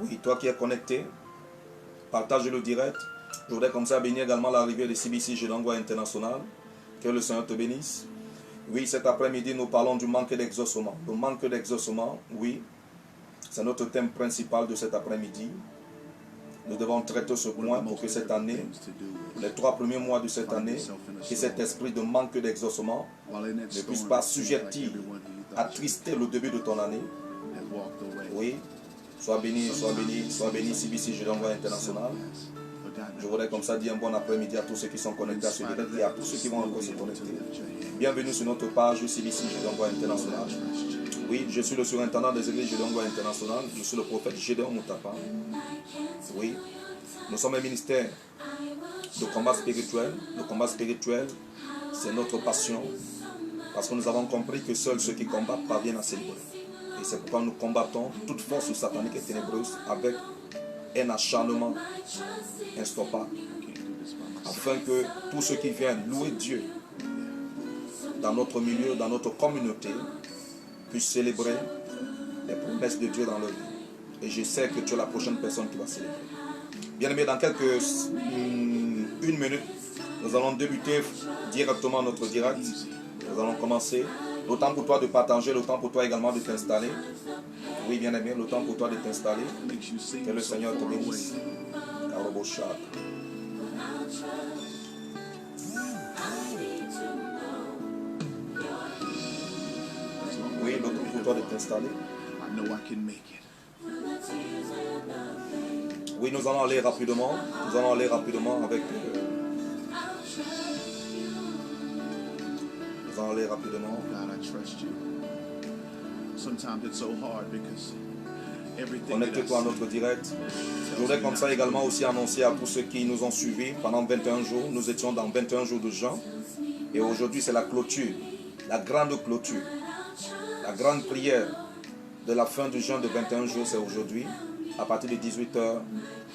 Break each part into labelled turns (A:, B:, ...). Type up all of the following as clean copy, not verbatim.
A: Oui, toi qui es connecté, partage le direct. Je voudrais comme ça bénir également l'arrivée de CBC Jedangwa International. Que le Seigneur te bénisse. Oui, cet après-midi, nous parlons du manque d'exaucement. Le manque d'exaucement, oui, c'est notre thème principal de cet après-midi. Nous devons traiter ce point pour que cette année, les 3 premiers mois de cette année, que cet esprit de manque d'exaucement ne puisse pas sujettir, attrister le début de ton année. Oui, sois béni, sois béni, sois béni, CBC Jedangwa International. Je voudrais comme ça dire un bon après-midi à tous ceux qui sont connectés à ce direct et à tous ceux qui vont encore se connecter. Bienvenue sur notre page CBC Jedangwa International. Oui, je suis le surintendant des églises Jedangwa International. Je suis le prophète Gédéon Moutapa. Oui, nous sommes un ministère de combat spirituel. Le combat spirituel, c'est notre passion. Parce que nous avons compris que seuls ceux qui combattent parviennent à célébrer. Et c'est pourquoi nous combattons toute force satanique et ténébreuse avec un acharnement instoppable. Afin que tous ceux qui viennent louer Dieu dans notre milieu, dans notre communauté, puissent célébrer les promesses de Dieu dans leur vie. Et je sais que tu es la prochaine personne qui va célébrer. Bien aimé, dans une minute, nous allons débuter directement notre direct. Nous allons commencer. Le temps pour toi de partager, le temps pour toi également de t'installer. Oui, bien aimé, le temps pour toi de t'installer. Que le Seigneur te bénisse. Oui, le temps pour toi de t'installer. Oui, nous allons aller rapidement. Nous allons aller rapidement avec... nous allons aller rapidement. Connectez-toi à notre direct. Je voudrais comme ça également aussi annoncer à tous ceux qui nous ont suivis pendant 21 jours. Nous étions dans 21 jours de jeûne. Et aujourd'hui, c'est la clôture. La grande clôture. La grande prière de la fin du jeûne de 21 jours, c'est aujourd'hui. À partir de 18h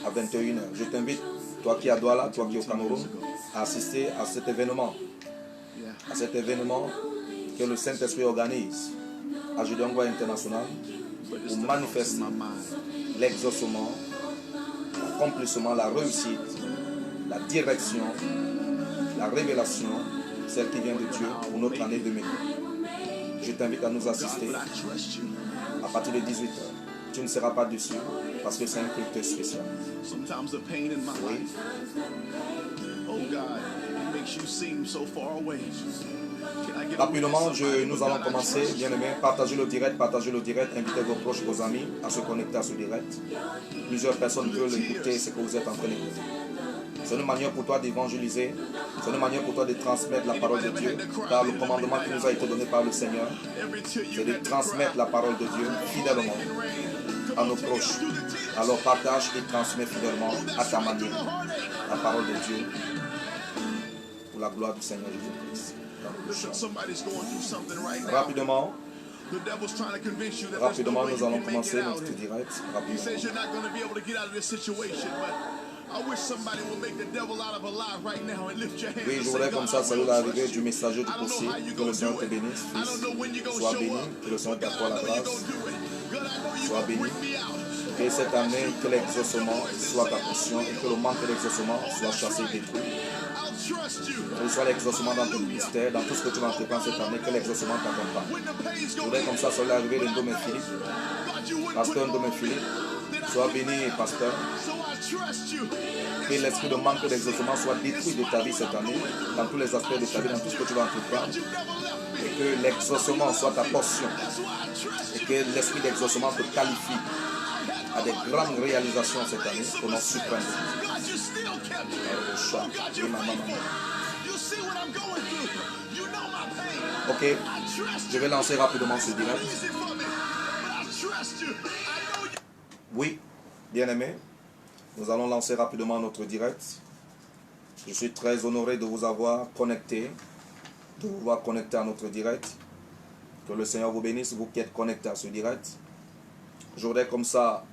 A: à 21h. Je t'invite, toi qui es à Douala, toi qui es au Cameroun, à assister à cet événement. À cet événement que le Saint-Esprit organise à Jedangwa International pour manifester l'exaucement, l'accomplissement, la réussite, la direction, la révélation, celle qui vient de Dieu pour notre année 2020. Je t'invite à nous assister à partir de 18h. Tu ne seras pas déçu parce que c'est un culte spécial. Oui. Rapidement, nous allons commencer. Bien aimé, partagez le direct, invitez vos proches, vos amis à se connecter à ce direct. Plusieurs personnes veulent écouter ce que vous êtes en train d'écouter. C'est une manière pour toi d'évangéliser, c'est une manière pour toi de transmettre la parole de Dieu, car le commandement qui nous a été donné par le Seigneur, c'est de transmettre la parole de Dieu fidèlement à nos proches. Alors partage et transmets fidèlement à ta manière la parole de Dieu pour la gloire du Seigneur Jésus-Christ. Rapidement, nous allons commencer notre direct. Oui, je voudrais comme ça saluer l'arrivée du messager du possible. Que le Seigneur te bénisse, fils. Sois béni, que le Seigneur t'accorde la grâce. Sois béni. Que cette année, que l'exaucement soit ta portion et que le manque d'exaucement soit chassé et détruit. Que soit l'exaucement dans ton ministère, dans tout ce que tu vas entreprendre cette année, que l'exaucement t'accompagne. Je voudrais comme ça saluer l'arrivée de Ndomé Philippe. Pasteur Ndomé Philippe. Sois béni, pasteur. Que l'esprit de manque d'exaucement soit détruit de ta vie cette année, dans tous les aspects de ta vie, dans tout ce que tu vas entreprendre. Et que l'exaucement soit ta portion. Et que l'esprit d'exaucement te qualifie à des grandes réalisations cette année pour notre suprême. Ok, je vais lancer rapidement ce direct. Oui, bien aimé, nous allons lancer rapidement notre direct. Je suis très honoré de vous avoir connecté, de vous voir connecté à notre direct. Que le Seigneur vous bénisse, vous qui êtes connectés à ce direct. Je voudrais comme ça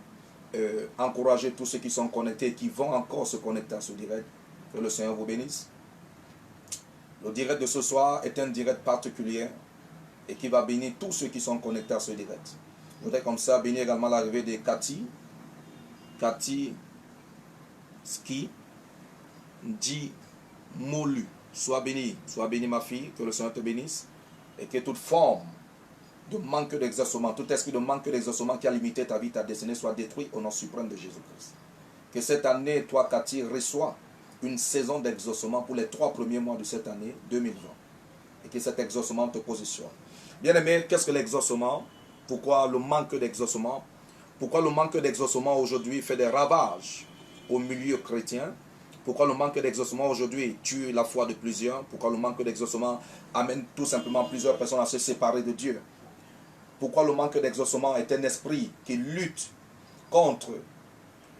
A: encourager tous ceux qui sont connectés et qui vont encore se connecter à ce direct. Que le Seigneur vous bénisse. Le direct de ce soir est un direct particulier et qui va bénir tous ceux qui sont connectés à ce direct. Je voudrais comme ça bénir également l'arrivée de Cathy. Cathy Ski dit Molu. Sois béni ma fille, que le Seigneur te bénisse, et que toute forme de manque d'exaucement, tout esprit de manque d'exaucement qui a limité ta vie, ta destinée, soit détruit au nom suprême de Jésus-Christ. Que cette année, toi, Cathy, reçois une saison d'exaucement pour les 3 premiers mois de cette année 2020. Et que cet exaucement te positionne. Bien-aimé, qu'est-ce que l'exaucement? Pourquoi le manque d'exaucement? Pourquoi le manque d'exaucement aujourd'hui fait des ravages au milieu chrétien? Pourquoi le manque d'exaucement aujourd'hui tue la foi de plusieurs? Pourquoi le manque d'exaucement amène tout simplement plusieurs personnes à se séparer de Dieu? Pourquoi le manque d'exaucement est un esprit qui lutte contre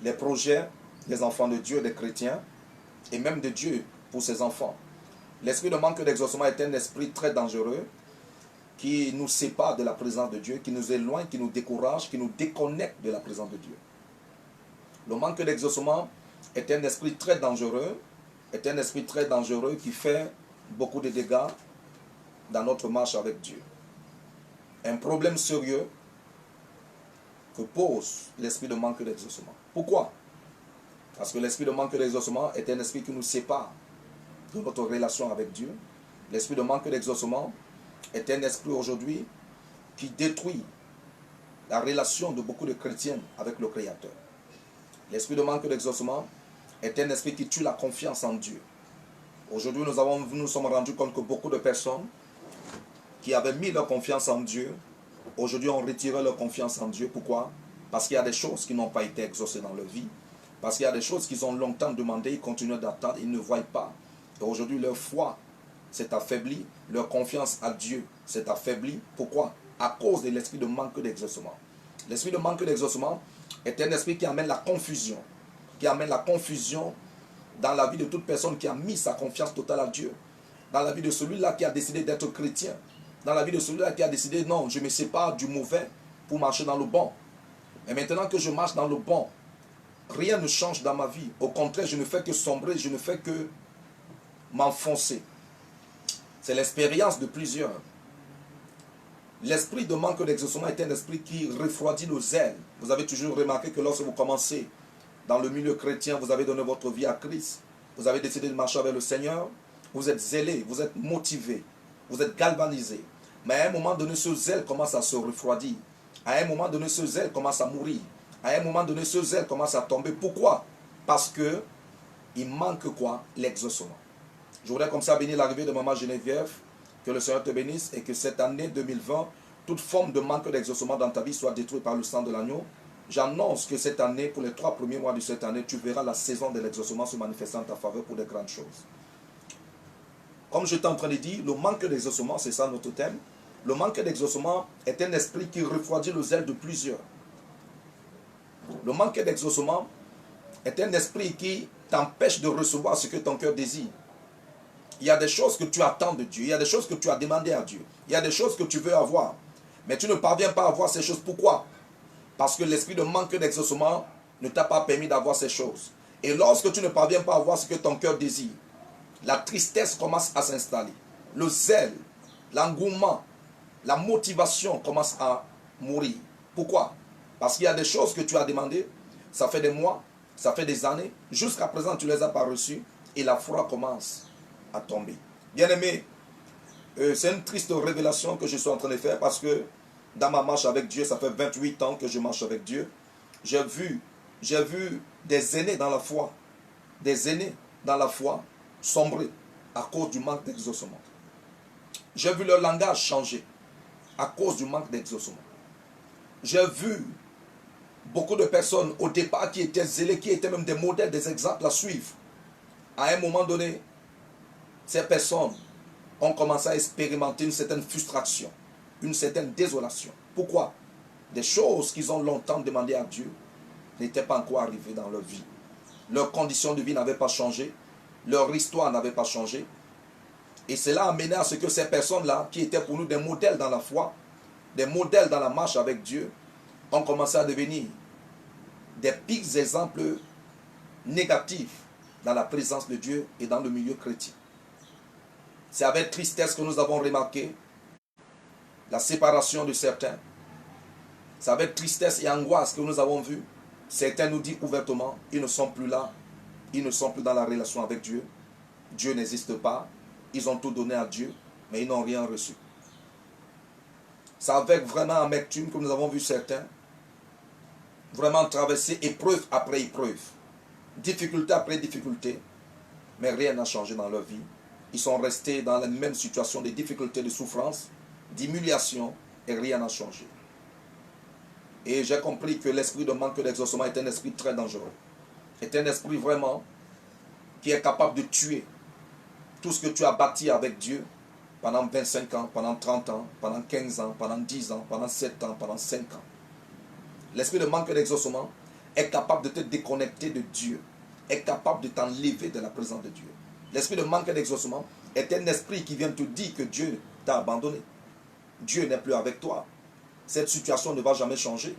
A: les projets des enfants de Dieu, des chrétiens, et même de Dieu pour ses enfants? L'esprit de manque d'exaucement est un esprit très dangereux qui nous sépare de la présence de Dieu, qui nous éloigne, qui nous décourage, qui nous déconnecte de la présence de Dieu. Le manque d'exaucement est un esprit très dangereux, qui fait beaucoup de dégâts dans notre marche avec Dieu. Un problème sérieux que pose l'esprit de manque d'exaucement. Pourquoi? Parce que l'esprit de manque d'exaucement est un esprit qui nous sépare de notre relation avec Dieu. L'esprit de manque d'exaucement est un esprit aujourd'hui qui détruit la relation de beaucoup de chrétiens avec le Créateur. L'esprit de manque d'exaucement est un esprit qui tue la confiance en Dieu. Aujourd'hui, nous sommes rendus compte que beaucoup de personnes qui avaient mis leur confiance en Dieu, aujourd'hui ont retiré leur confiance en Dieu. Pourquoi? Parce qu'il y a des choses qui n'ont pas été exaucées dans leur vie. Parce qu'il y a des choses qu'ils ont longtemps demandé, ils continuent d'attendre, ils ne voient pas. Et aujourd'hui, leur foi s'est affaiblie, leur confiance à Dieu s'est affaiblie. Pourquoi? À cause de l'esprit de manque d'exaucement. L'esprit de manque d'exaucement est un esprit qui amène la confusion. Qui amène la confusion dans la vie de toute personne qui a mis sa confiance totale à Dieu. Dans la vie de celui-là qui a décidé d'être chrétien. Dans la vie de celui-là qui a décidé, non, je me sépare du mauvais pour marcher dans le bon. Mais maintenant que je marche dans le bon, rien ne change dans ma vie. Au contraire, je ne fais que sombrer, je ne fais que m'enfoncer. C'est l'expérience de plusieurs. L'esprit de manque d'exaucement est un esprit qui refroidit le zèle. Vous avez toujours remarqué que lorsque vous commencez dans le milieu chrétien, vous avez donné votre vie à Christ. Vous avez décidé de marcher avec le Seigneur. Vous êtes zélé, vous êtes motivé, vous êtes galvanisé. Mais à un moment donné, ce zèle commence à se refroidir. À un moment donné, ce zèle commence à mourir. À un moment donné, ce zèle commence à tomber. Pourquoi? Parce que il manque quoi? L'exaucement. Je voudrais comme ça bénir l'arrivée de Maman Geneviève. Que le Seigneur te bénisse et que cette année 2020, toute forme de manque d'exaucement dans ta vie soit détruite par le sang de l'agneau. J'annonce que cette année, pour les 3 premiers mois de cette année, tu verras la saison de l'exaucement se manifestant en ta faveur pour de grandes choses. Comme j'étais en train de dire, le manque d'exaucement, c'est ça notre thème. Le manque d'exaucement est un esprit qui refroidit le zèle de plusieurs. Le manque d'exaucement est un esprit qui t'empêche de recevoir ce que ton cœur désire. Il y a des choses que tu attends de Dieu, il y a des choses que tu as demandé à Dieu, il y a des choses que tu veux avoir, mais tu ne parviens pas à avoir ces choses. Pourquoi? Parce que l'esprit de manque d'exaucement ne t'a pas permis d'avoir ces choses. Et lorsque tu ne parviens pas à avoir ce que ton cœur désire, la tristesse commence à s'installer. Le zèle, l'engouement, la motivation commence à mourir. Pourquoi? Parce qu'il y a des choses que tu as demandées, ça fait des mois, ça fait des années, jusqu'à présent tu ne les as pas reçues, et la foi commence à tomber. Bien-aimé, c'est une triste révélation que je suis en train de faire parce que dans ma marche avec Dieu, ça fait 28 ans que je marche avec Dieu. J'ai vu des aînés dans la foi, sombrer à cause du manque d'exaucement. J'ai vu leur langage changer à cause du manque d'exaucement. J'ai vu beaucoup de personnes au départ qui étaient zélées, qui étaient même des modèles, des exemples à suivre. À un moment donné, ces personnes ont commencé à expérimenter une certaine frustration, une certaine désolation. Pourquoi? Des choses qu'ils ont longtemps demandées à Dieu n'étaient pas encore arrivées dans leur vie. Leurs conditions de vie n'avaient pas changé, leur histoire n'avait pas changé. Et cela a mené à ce que ces personnes-là, qui étaient pour nous des modèles dans la foi, des modèles dans la marche avec Dieu, ont commencé à devenir des pires exemples négatifs dans la présence de Dieu et dans le milieu chrétien. C'est avec tristesse que nous avons remarqué la séparation de certains. C'est avec tristesse et angoisse que nous avons vu Certains nous disent ouvertement, ils ne sont plus là, ils ne sont plus dans la relation avec Dieu. Dieu n'existe pas, ils ont tout donné à Dieu, mais ils n'ont rien reçu. C'est avec vraiment amertume que nous avons vu certains vraiment traverser épreuve après épreuve, difficulté après difficulté, mais rien n'a changé dans leur vie. Ils sont restés dans la même situation de difficulté, de souffrance, d'humiliation, et rien n'a changé. Et j'ai compris que l'esprit de manque d'exaucement est un esprit très dangereux. C'est un esprit vraiment qui est capable de tuer tout ce que tu as bâti avec Dieu pendant 25 ans, pendant 30 ans, pendant 15 ans, pendant 10 ans, pendant 7 ans, pendant 5 ans. L'esprit de manque d'exaucement est capable de te déconnecter de Dieu, est capable de t'enlever de la présence de Dieu. L'esprit de manque d'exaucement est un esprit qui vient te dire que Dieu t'a abandonné. Dieu n'est plus avec toi. Cette situation ne va jamais changer.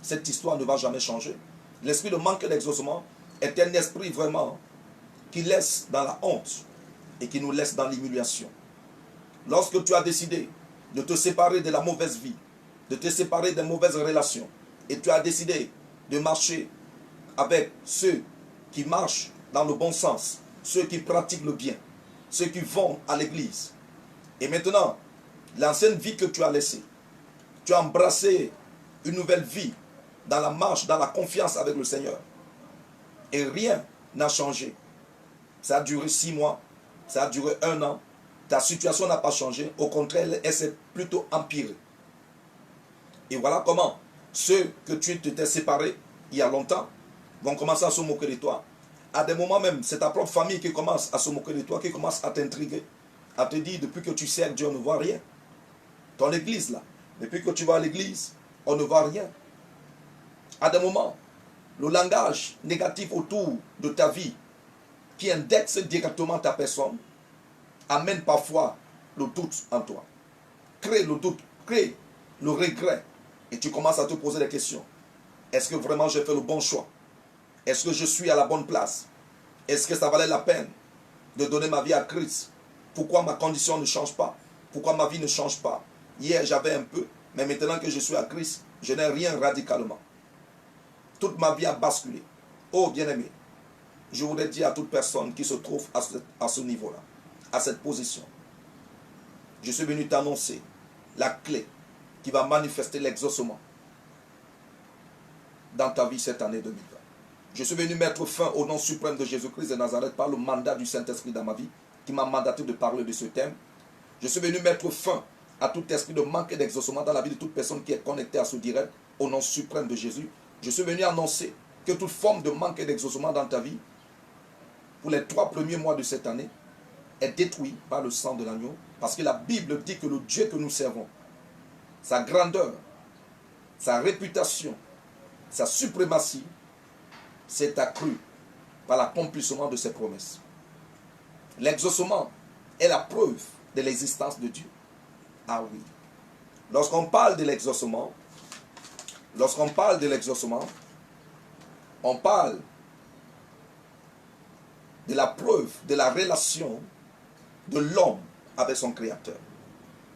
A: Cette histoire ne va jamais changer. L'esprit de manque d'exaucement est un esprit vraiment qui laisse dans la honte et qui nous laisse dans l'humiliation. Lorsque tu as décidé de te séparer de la mauvaise vie, de te séparer des mauvaises relations, et tu as décidé de marcher avec ceux qui marchent dans le bon sens, ceux qui pratiquent le bien, ceux qui vont à l'église. Et maintenant, l'ancienne vie que tu as laissée, tu as embrassé une nouvelle vie dans la marche, dans la confiance avec le Seigneur. Et rien n'a changé. Ça a duré 6 mois, ça a duré 1 an. Ta situation n'a pas changé. Au contraire, elle s'est plutôt empirée. Et voilà comment ceux que tu t'es séparés il y a longtemps vont commencer à se moquer de toi. À des moments même, c'est ta propre famille qui commence à se moquer de toi, qui commence à t'intriguer, à te dire depuis que tu sers Dieu, on ne voit rien. Ton église là, depuis que tu vas à l'église, on ne voit rien. À des moments, le langage négatif autour de ta vie, qui indexe directement ta personne, amène parfois le doute en toi. Crée le doute, crée le regret. Et tu commences à te poser des questions. Est-ce que vraiment j'ai fait le bon choix? Est-ce que je suis à la bonne place? Est-ce que ça valait la peine de donner ma vie à Christ? Pourquoi ma condition ne change pas? Pourquoi ma vie ne change pas? Hier j'avais un peu, mais maintenant que je suis à Christ, je n'ai rien radicalement. Toute ma vie a basculé. Oh bien-aimé, je voudrais dire à toute personne qui se trouve à ce niveau-là, à cette position, je suis venu t'annoncer la clé qui va manifester l'exaucement dans ta vie cette année 2020. Je suis venu mettre fin au nom suprême de Jésus-Christ de Nazareth par le mandat du Saint-Esprit dans ma vie, qui m'a mandaté de parler de ce thème. Je suis venu mettre fin à tout esprit de manque et d'exaucement dans la vie de toute personne qui est connectée à ce direct, au nom suprême de Jésus. Je suis venu annoncer que toute forme de manque et d'exaucement dans ta vie, pour les 3 premiers mois de cette année, est détruite par le sang de l'agneau, parce que la Bible dit que le Dieu que nous servons, sa grandeur, sa réputation, sa suprématie, s'est accrue par l'accomplissement de ses promesses. L'exaucement est la preuve de l'existence de Dieu. Ah oui. Lorsqu'on parle de l'exaucement, on parle de la preuve de la relation de l'homme avec son Créateur.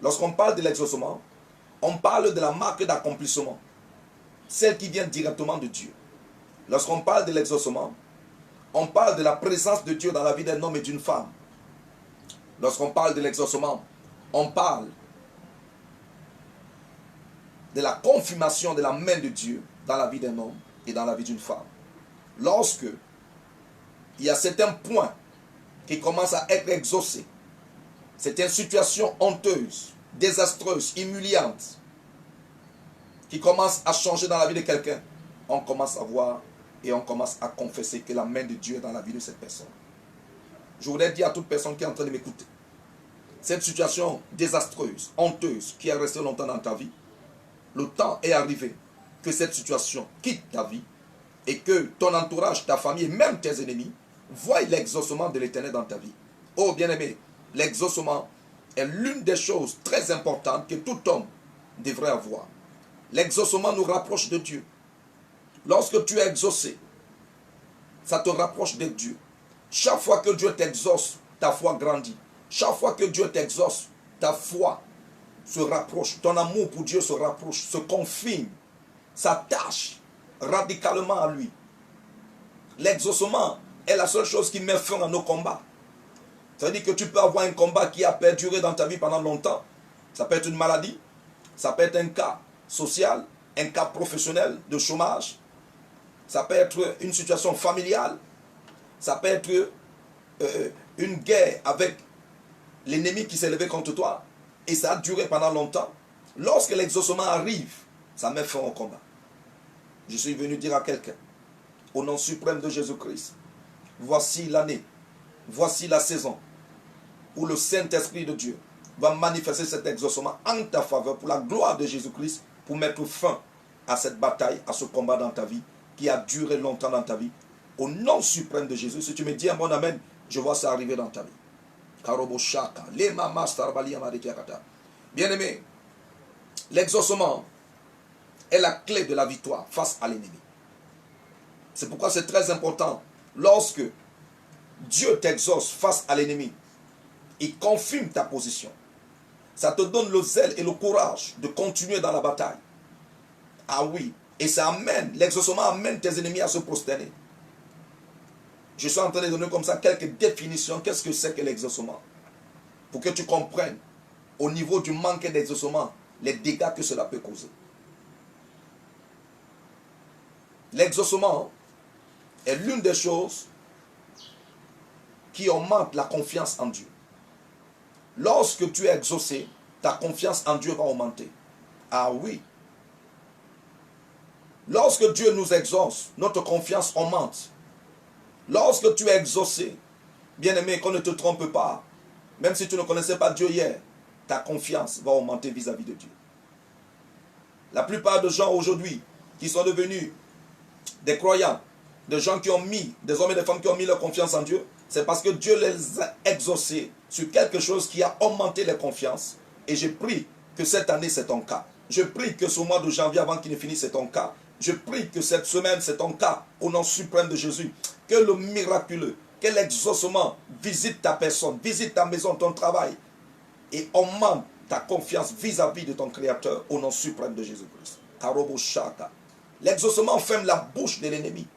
A: Lorsqu'on parle de l'exaucement, on parle de la marque d'accomplissement, celle qui vient directement de Dieu. Lorsqu'on parle de l'exaucement, on parle de la présence de Dieu dans la vie d'un homme et d'une femme. Lorsqu'on parle de l'exaucement, on parle de la confirmation de la main de Dieu dans la vie d'un homme et dans la vie d'une femme. Lorsque il y a certains points qui commencent à être exaucés, c'est une situation honteuse, désastreuse, humiliante, qui commence à changer dans la vie de quelqu'un, on commence à voir et on commence à confesser que la main de Dieu est dans la vie de cette personne. Je voudrais dire à toute personne qui est en train de m'écouter, cette situation désastreuse, honteuse, qui est restée longtemps dans ta vie, le temps est arrivé que cette situation quitte ta vie et que ton entourage, ta famille et même tes ennemis voient l'exaucement de l'Éternel dans ta vie. Oh bien-aimé, l'exaucement est l'une des choses très importantes que tout homme devrait avoir. L'exaucement nous rapproche de Dieu. Lorsque tu es exaucé, ça te rapproche de Dieu. Chaque fois que Dieu t'exauce, ta foi grandit. Chaque fois que Dieu t'exauce, ta foi se rapproche. Ton amour pour Dieu se rapproche, se confirme, s'attache radicalement à lui. L'exaucement est la seule chose qui met fin à nos combats. Ça veut dire que tu peux avoir un combat qui a perduré dans ta vie pendant longtemps. Ça peut être une maladie, ça peut être un cas social, un cas professionnel de chômage, ça peut être une situation familiale, ça peut être une guerre avec l'ennemi qui s'est levé contre toi et ça a duré pendant longtemps. Lorsque l'exaucement arrive, ça met fin au combat. Je suis venu dire à quelqu'un, au nom suprême de Jésus-Christ, voici l'année, voici la saison où le Saint-Esprit de Dieu va manifester cet exaucement en ta faveur pour la gloire de Jésus-Christ, pour mettre fin à cette bataille, à ce combat dans ta vie, qui a duré longtemps dans ta vie. Au nom suprême de Jésus, si tu me dis un bon amen, je vois ça arriver dans ta vie. Bien-aimé, l'exaucement est la clé de la victoire face à l'ennemi. C'est pourquoi c'est très important, lorsque Dieu t'exauce face à l'ennemi, il confirme ta position. Ça te donne le zèle et le courage de continuer dans la bataille. Ah oui, et ça amène, l'exaucement amène tes ennemis à se prosterner. Je suis en train de donner comme ça quelques définitions. Qu'est-ce que c'est que l'exaucement? Pour que tu comprennes, au niveau du manque d'exaucement, les dégâts que cela peut causer. L'exaucement est l'une des choses qui augmente la confiance en Dieu. Lorsque tu es exaucé, ta confiance en Dieu va augmenter. Ah oui. Lorsque Dieu nous exauce, notre confiance augmente. Lorsque tu es exaucé, bien-aimé, qu'on ne te trompe pas, même si tu ne connaissais pas Dieu hier, ta confiance va augmenter vis-à-vis de Dieu. La plupart des gens aujourd'hui qui sont devenus des croyants, des gens qui ont mis, des hommes et des femmes qui ont mis leur confiance en Dieu, c'est parce que Dieu les a exaucés sur quelque chose qui a augmenté les confiances. Et je prie que cette année c'est ton cas. Je prie que ce mois de janvier avant qu'il ne finisse c'est ton cas. Je prie que cette semaine c'est ton cas au nom suprême de Jésus. Que le miraculeux, que l'exaucement visite ta personne, visite ta maison, ton travail et augmente ta confiance vis-à-vis de ton Créateur au nom suprême de Jésus-Christ. L'exaucement ferme la bouche de l'ennemi.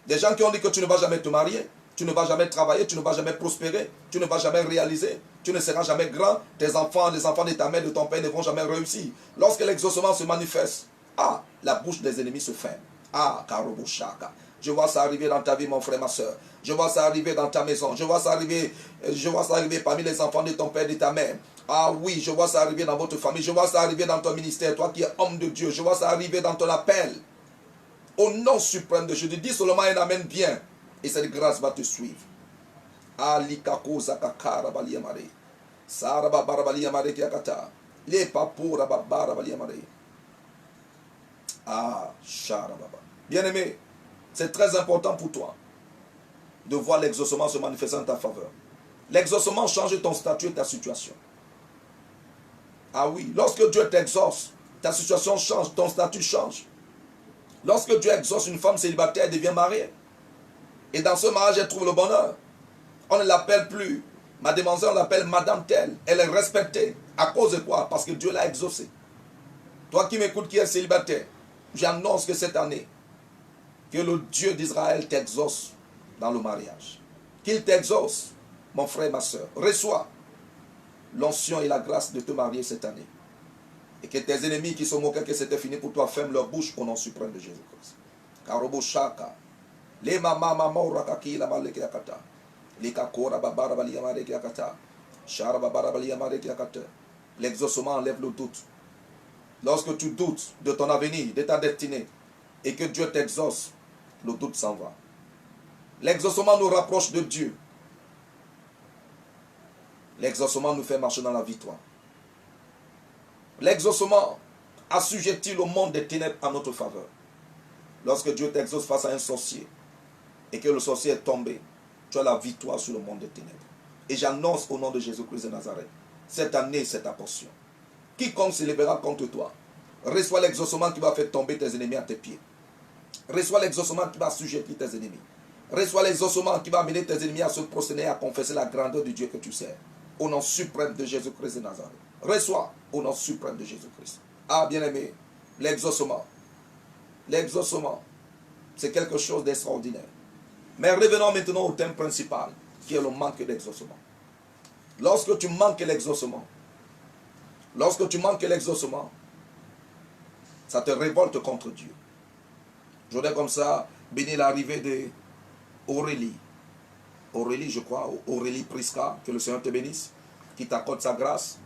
A: Des gens qui ont dit que tu ne vas jamais te marier, tu ne vas jamais travailler, tu ne vas jamais prospérer, tu ne vas jamais réaliser, tu ne seras jamais grand, tes enfants, les enfants de ta mère, de ton père ne vont jamais réussir. Lorsque l'exaucement se manifeste, la bouche des ennemis se ferme. Karobushaka. Je vois ça arriver dans ta vie, mon frère, ma soeur. Je vois ça arriver dans ta maison. Je vois ça arriver parmi les enfants de ton père et de ta mère. Ah oui, je vois ça arriver dans votre famille. Je vois ça arriver dans ton ministère, toi qui es homme de Dieu. Je vois ça arriver dans ton appel. Au nom suprême de Jésus, dis seulement un amen bien. Et cette grâce va te suivre. Alikako zakakara baliyamare. Saraba barabaliyamare kiakata. Les papou rababara baliyamare. Sharababa. Bien-aimé, c'est très important pour toi de voir l'exaucement se manifester en ta faveur. L'exaucement change ton statut et ta situation. Ah oui, lorsque Dieu t'exauce, ta situation change, ton statut change. Lorsque Dieu exauce une femme célibataire, elle devient mariée. Et dans ce mariage, elle trouve le bonheur. On ne l'appelle plus mademoiselle, on l'appelle madame telle. Elle est respectée. À cause de quoi? Parce que Dieu l'a exaucée. Toi qui m'écoutes, qui es célibataire, j'annonce que cette année, que le Dieu d'Israël t'exauce dans le mariage. Qu'il t'exauce, mon frère et ma soeur. Reçois l'onction et la grâce de te marier cette année. Et que tes ennemis qui se moquaient que c'était fini pour toi ferment leur bouche au nom suprême de Jésus-Christ. Karobo Shaka. Les mama rakaki la malekiakata. Les kakora babara baliyamare kiakata. Shara babara baliyamare kiakata. L'exaucement enlève le doute. Lorsque tu doutes de ton avenir, de ta destinée, et que Dieu t'exauce, le doute s'en va. L'exaucement nous rapproche de Dieu. L'exaucement nous fait marcher dans la victoire. L'exaucement assujettit le monde des ténèbres à notre faveur. Lorsque Dieu t'exauce face à un sorcier, et que le sorcier est tombé, tu as la victoire sur le monde des ténèbres. Et j'annonce au nom de Jésus-Christ de Nazareth, cette année c'est ta portion. Quiconque se lèvera contre toi, reçois l'exaucement qui va faire tomber tes ennemis à tes pieds. Reçois l'exaucement qui va assujettir tes ennemis. Reçois l'exaucement qui va amener tes ennemis à se prosterner et à confesser la grandeur du Dieu que tu sers. Au nom suprême de Jésus-Christ de Nazareth. Reçois au nom suprême de Jésus-Christ. Bien-aimé, l'exaucement L'exaucement, c'est quelque chose d'extraordinaire. Mais revenons maintenant au thème principal, qui est le manque d'exaucement. Lorsque tu manques l'exaucement, ça te révolte contre Dieu. Je voudrais comme ça bénir l'arrivée d'Aurélie. Aurélie, je crois, Aurélie Prisca, que le Seigneur te bénisse, qui t'accorde sa grâce,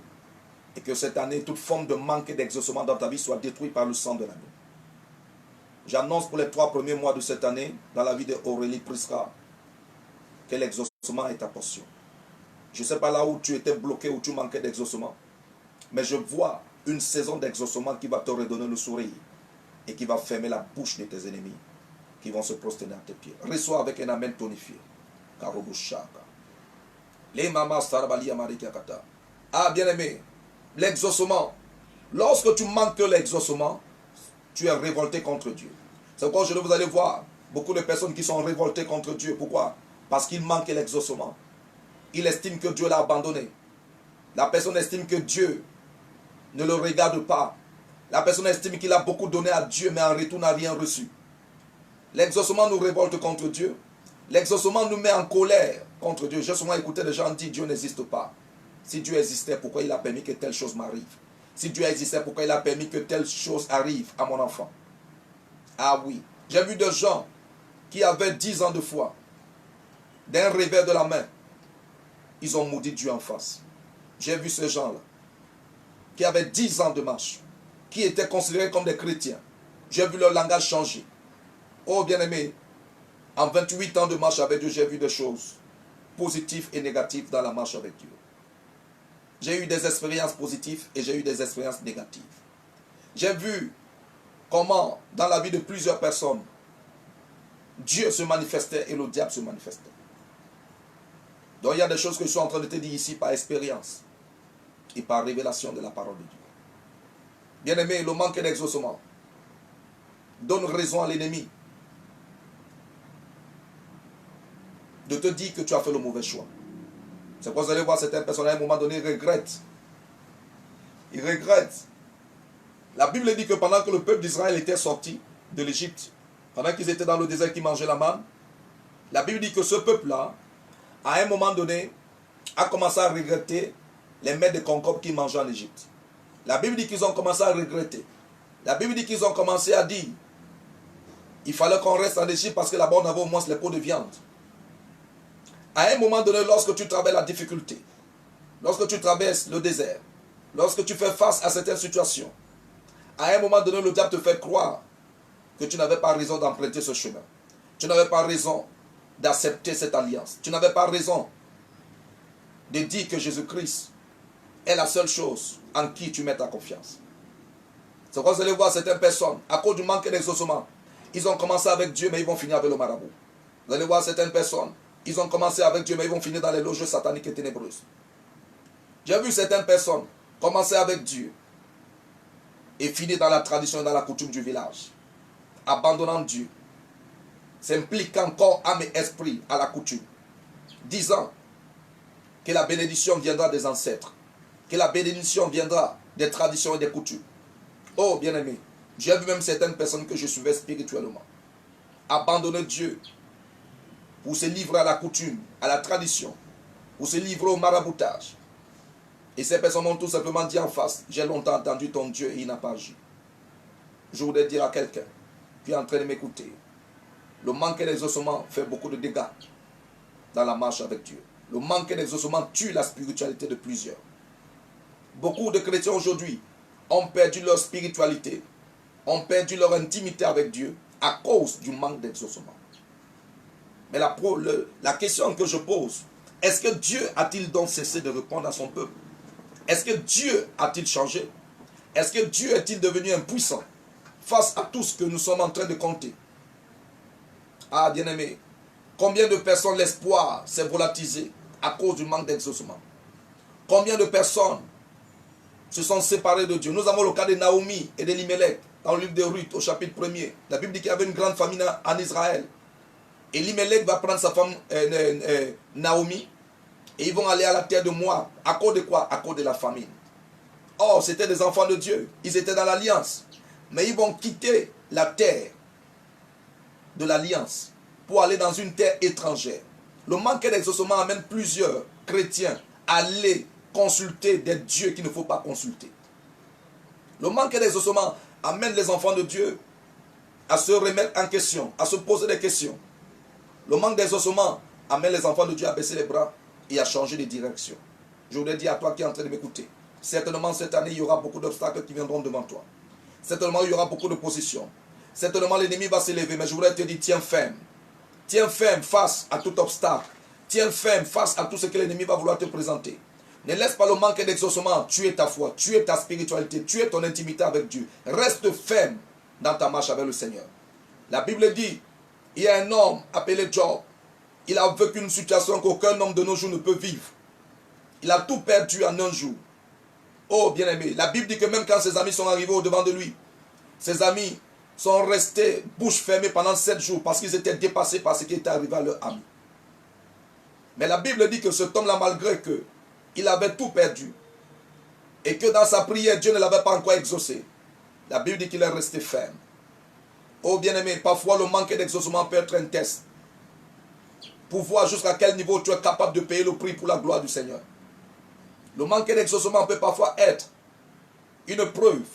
A: et que cette année, toute forme de manque d'exaucement dans ta vie soit détruite par le sang de l'agneau. J'annonce pour les 3 premiers mois de cette année, dans la vie d'Aurélie Prisca, que l'exaucement est ta portion. Je ne sais pas là où tu étais bloqué, où tu manquais d'exaucement, mais je vois une saison d'exaucement qui va te redonner le sourire et qui va fermer la bouche de tes ennemis qui vont se prosterner à tes pieds. Reçois avec un amen tonifié. Ah, bien-aimé, l'exaucement. Lorsque tu manques l'exaucement, tu es révolté contre Dieu. C'est pourquoi vous allez voir beaucoup de personnes qui sont révoltées contre Dieu. Pourquoi? Parce qu'il manque l'exaucement. Il estime que Dieu l'a abandonné. La personne estime que Dieu ne le regarde pas. La personne estime qu'il a beaucoup donné à Dieu, mais en retour n'a rien reçu. L'exaucement nous révolte contre Dieu. L'exaucement nous met en colère contre Dieu. J'ai souvent écouté des gens dire Dieu n'existe pas. Si Dieu existait, pourquoi il a permis que telle chose m'arrive? Si Dieu existait, pourquoi il a permis que telle chose arrive à mon enfant? Ah oui, j'ai vu des gens qui avaient 10 ans de foi. D'un revers de la main, ils ont maudit Dieu en face. J'ai vu ces gens-là qui avaient 10 ans de marche, qui étaient considérés comme des chrétiens. J'ai vu leur langage changer. Oh bien-aimé, en 28 ans de marche avec Dieu, j'ai vu des choses positives et négatives dans la marche avec Dieu. J'ai eu des expériences positives et j'ai eu des expériences négatives. J'ai vu comment, dans la vie de plusieurs personnes, Dieu se manifestait et le diable se manifestait. Donc il y a des choses que je suis en train de te dire ici par expérience et par révélation de la parole de Dieu. Bien-aimé, le manque d'exaucement donne raison à l'ennemi de te dire que tu as fait le mauvais choix. C'est pourquoi vous allez voir certaines personnes à un moment donné regrettent. Ils regrettent. La Bible dit que pendant que le peuple d'Israël était sorti de l'Égypte, pendant qu'ils étaient dans le désert qui mangeaient la manne, la Bible dit que ce peuple-là, à un moment donné, a commencé à regretter les mets de concombre qu'ils mangeaient en Égypte. La Bible dit qu'ils ont commencé à regretter. La Bible dit qu'ils ont commencé à dire il fallait qu'on reste en Égypte parce que là-bas on avait au moins les pots de viande. À un moment donné, lorsque tu traverses la difficulté, lorsque tu traverses le désert, lorsque tu fais face à certaines situations, à un moment donné, le diable te fait croire que tu n'avais pas raison d'emprunter ce chemin. Tu n'avais pas raison d'accepter cette alliance. Tu n'avais pas raison de dire que Jésus-Christ est la seule chose en qui tu mets ta confiance. C'est pourquoi vous allez voir certaines personnes, à cause du manque d'exaucement, ils ont commencé avec Dieu, mais ils vont finir avec le marabout. Vous allez voir certaines personnes, ils ont commencé avec Dieu, mais ils vont finir dans les loges sataniques et ténébreuses. J'ai vu certaines personnes commencer avec Dieu et finir dans la tradition et dans la coutume du village, abandonnant Dieu, s'impliquant corps, âme et esprit à la coutume, disant que la bénédiction viendra des ancêtres, que la bénédiction viendra des traditions et des coutumes. Oh bien-aimé, j'ai vu même certaines personnes que je suivais spirituellement abandonner Dieu pour se livrer à la coutume, à la tradition, pour se livrer au maraboutage. Et ces personnes m'ont tout simplement dit en face, j'ai longtemps entendu ton Dieu et il n'a pas agi. Je voudrais dire à quelqu'un qui est en train de m'écouter, le manque d'exaucement fait beaucoup de dégâts dans la marche avec Dieu. Le manque d'exaucement tue la spiritualité de plusieurs. Beaucoup de chrétiens aujourd'hui ont perdu leur spiritualité, ont perdu leur intimité avec Dieu à cause du manque d'exaucement. Mais la question que je pose, est-ce que Dieu a-t-il donc cessé de répondre à son peuple? Est-ce que Dieu a-t-il changé? Est-ce que Dieu est-il devenu impuissant face à tout ce que nous sommes en train de compter? Ah, bien-aimé, combien de personnes l'espoir s'est volatilisé à cause du manque d'exaucement? Combien de personnes se sont séparées de Dieu? Nous avons le cas de Naomi et d'Elimelech dans le livre de Ruth au chapitre 1er. La Bible dit qu'il y avait une grande famine en Israël. Et Elimelech va prendre sa femme Naomi et ils vont aller à la terre de Moab. À cause de quoi? À cause de la famine. Or, c'était des enfants de Dieu. Ils étaient dans l'alliance. Mais ils vont quitter la terre de l'alliance pour aller dans une terre étrangère. Le manque d'exaucement amène plusieurs chrétiens à aller consulter des dieux qu'il ne faut pas consulter. Le manque d'exaucement amène les enfants de Dieu à se remettre en question, à se poser des questions. Le manque d'exaucement amène les enfants de Dieu à baisser les bras et à changer de direction. Je voudrais dire à toi qui es en train de m'écouter, certainement cette année, il y aura beaucoup d'obstacles qui viendront devant toi. Certainement, il y aura beaucoup de positions. Certainement, l'ennemi va s'élever, mais je voudrais te dire, tiens ferme. Tiens ferme face à tout obstacle. Tiens ferme face à tout ce que l'ennemi va vouloir te présenter. Ne laisse pas le manque d'exaucement tuer ta foi, tuer ta spiritualité, tuer ton intimité avec Dieu. Reste ferme dans ta marche avec le Seigneur. La Bible dit, il y a un homme appelé Job. Il a vécu une situation qu'aucun homme de nos jours ne peut vivre. Il a tout perdu en un jour. Oh bien-aimé, la Bible dit que même quand ses amis sont arrivés au-devant de lui, ses amis sont restés bouche fermée pendant 7 jours parce qu'ils étaient dépassés par ce qui était arrivé à leur ami. Mais la Bible dit que cet homme-là, malgré qu'il avait tout perdu et que dans sa prière, Dieu ne l'avait pas encore exaucé, la Bible dit qu'il est resté ferme. Oh bien-aimé, parfois le manque d'exaucement peut être un test pour voir jusqu'à quel niveau tu es capable de payer le prix pour la gloire du Seigneur. Le manque d'exaucement peut parfois être une preuve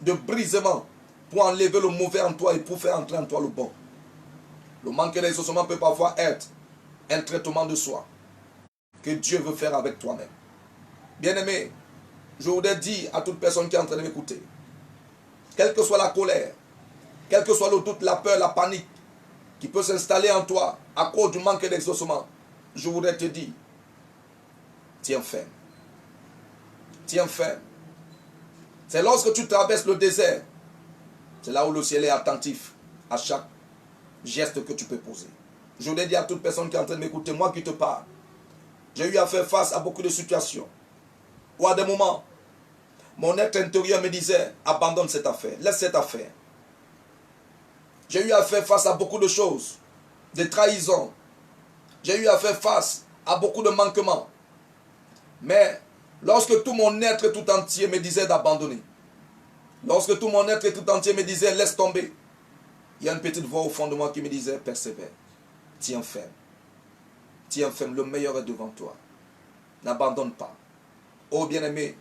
A: de brisement pour enlever le mauvais en toi et pour faire entrer en toi le bon. Le manque d'exaucement peut parfois être un traitement de soi que Dieu veut faire avec toi-même. Bien-aimé, je voudrais dire à toute personne qui est en train de m'écouter, quelle que soit la colère, quel que soit le doute, la peur, la panique qui peut s'installer en toi à cause du manque d'exaucement, je voudrais te dire, tiens ferme. Tiens ferme. C'est lorsque tu traverses le désert, c'est là où le ciel est attentif à chaque geste que tu peux poser. Je voudrais dire à toute personne qui est en train de m'écouter, moi qui te parle, j'ai eu à faire face à beaucoup de situations où à des moments, mon être intérieur me disait, abandonne cette affaire, laisse cette affaire. J'ai eu à faire face à beaucoup de choses, des trahisons. J'ai eu à faire face à beaucoup de manquements. Mais lorsque tout mon être tout entier me disait d'abandonner, lorsque tout mon être tout entier me disait laisse tomber, il y a une petite voix au fond de moi qui me disait persévère, tiens ferme. Tiens ferme, le meilleur est devant toi. N'abandonne pas. Oh bien-aimé,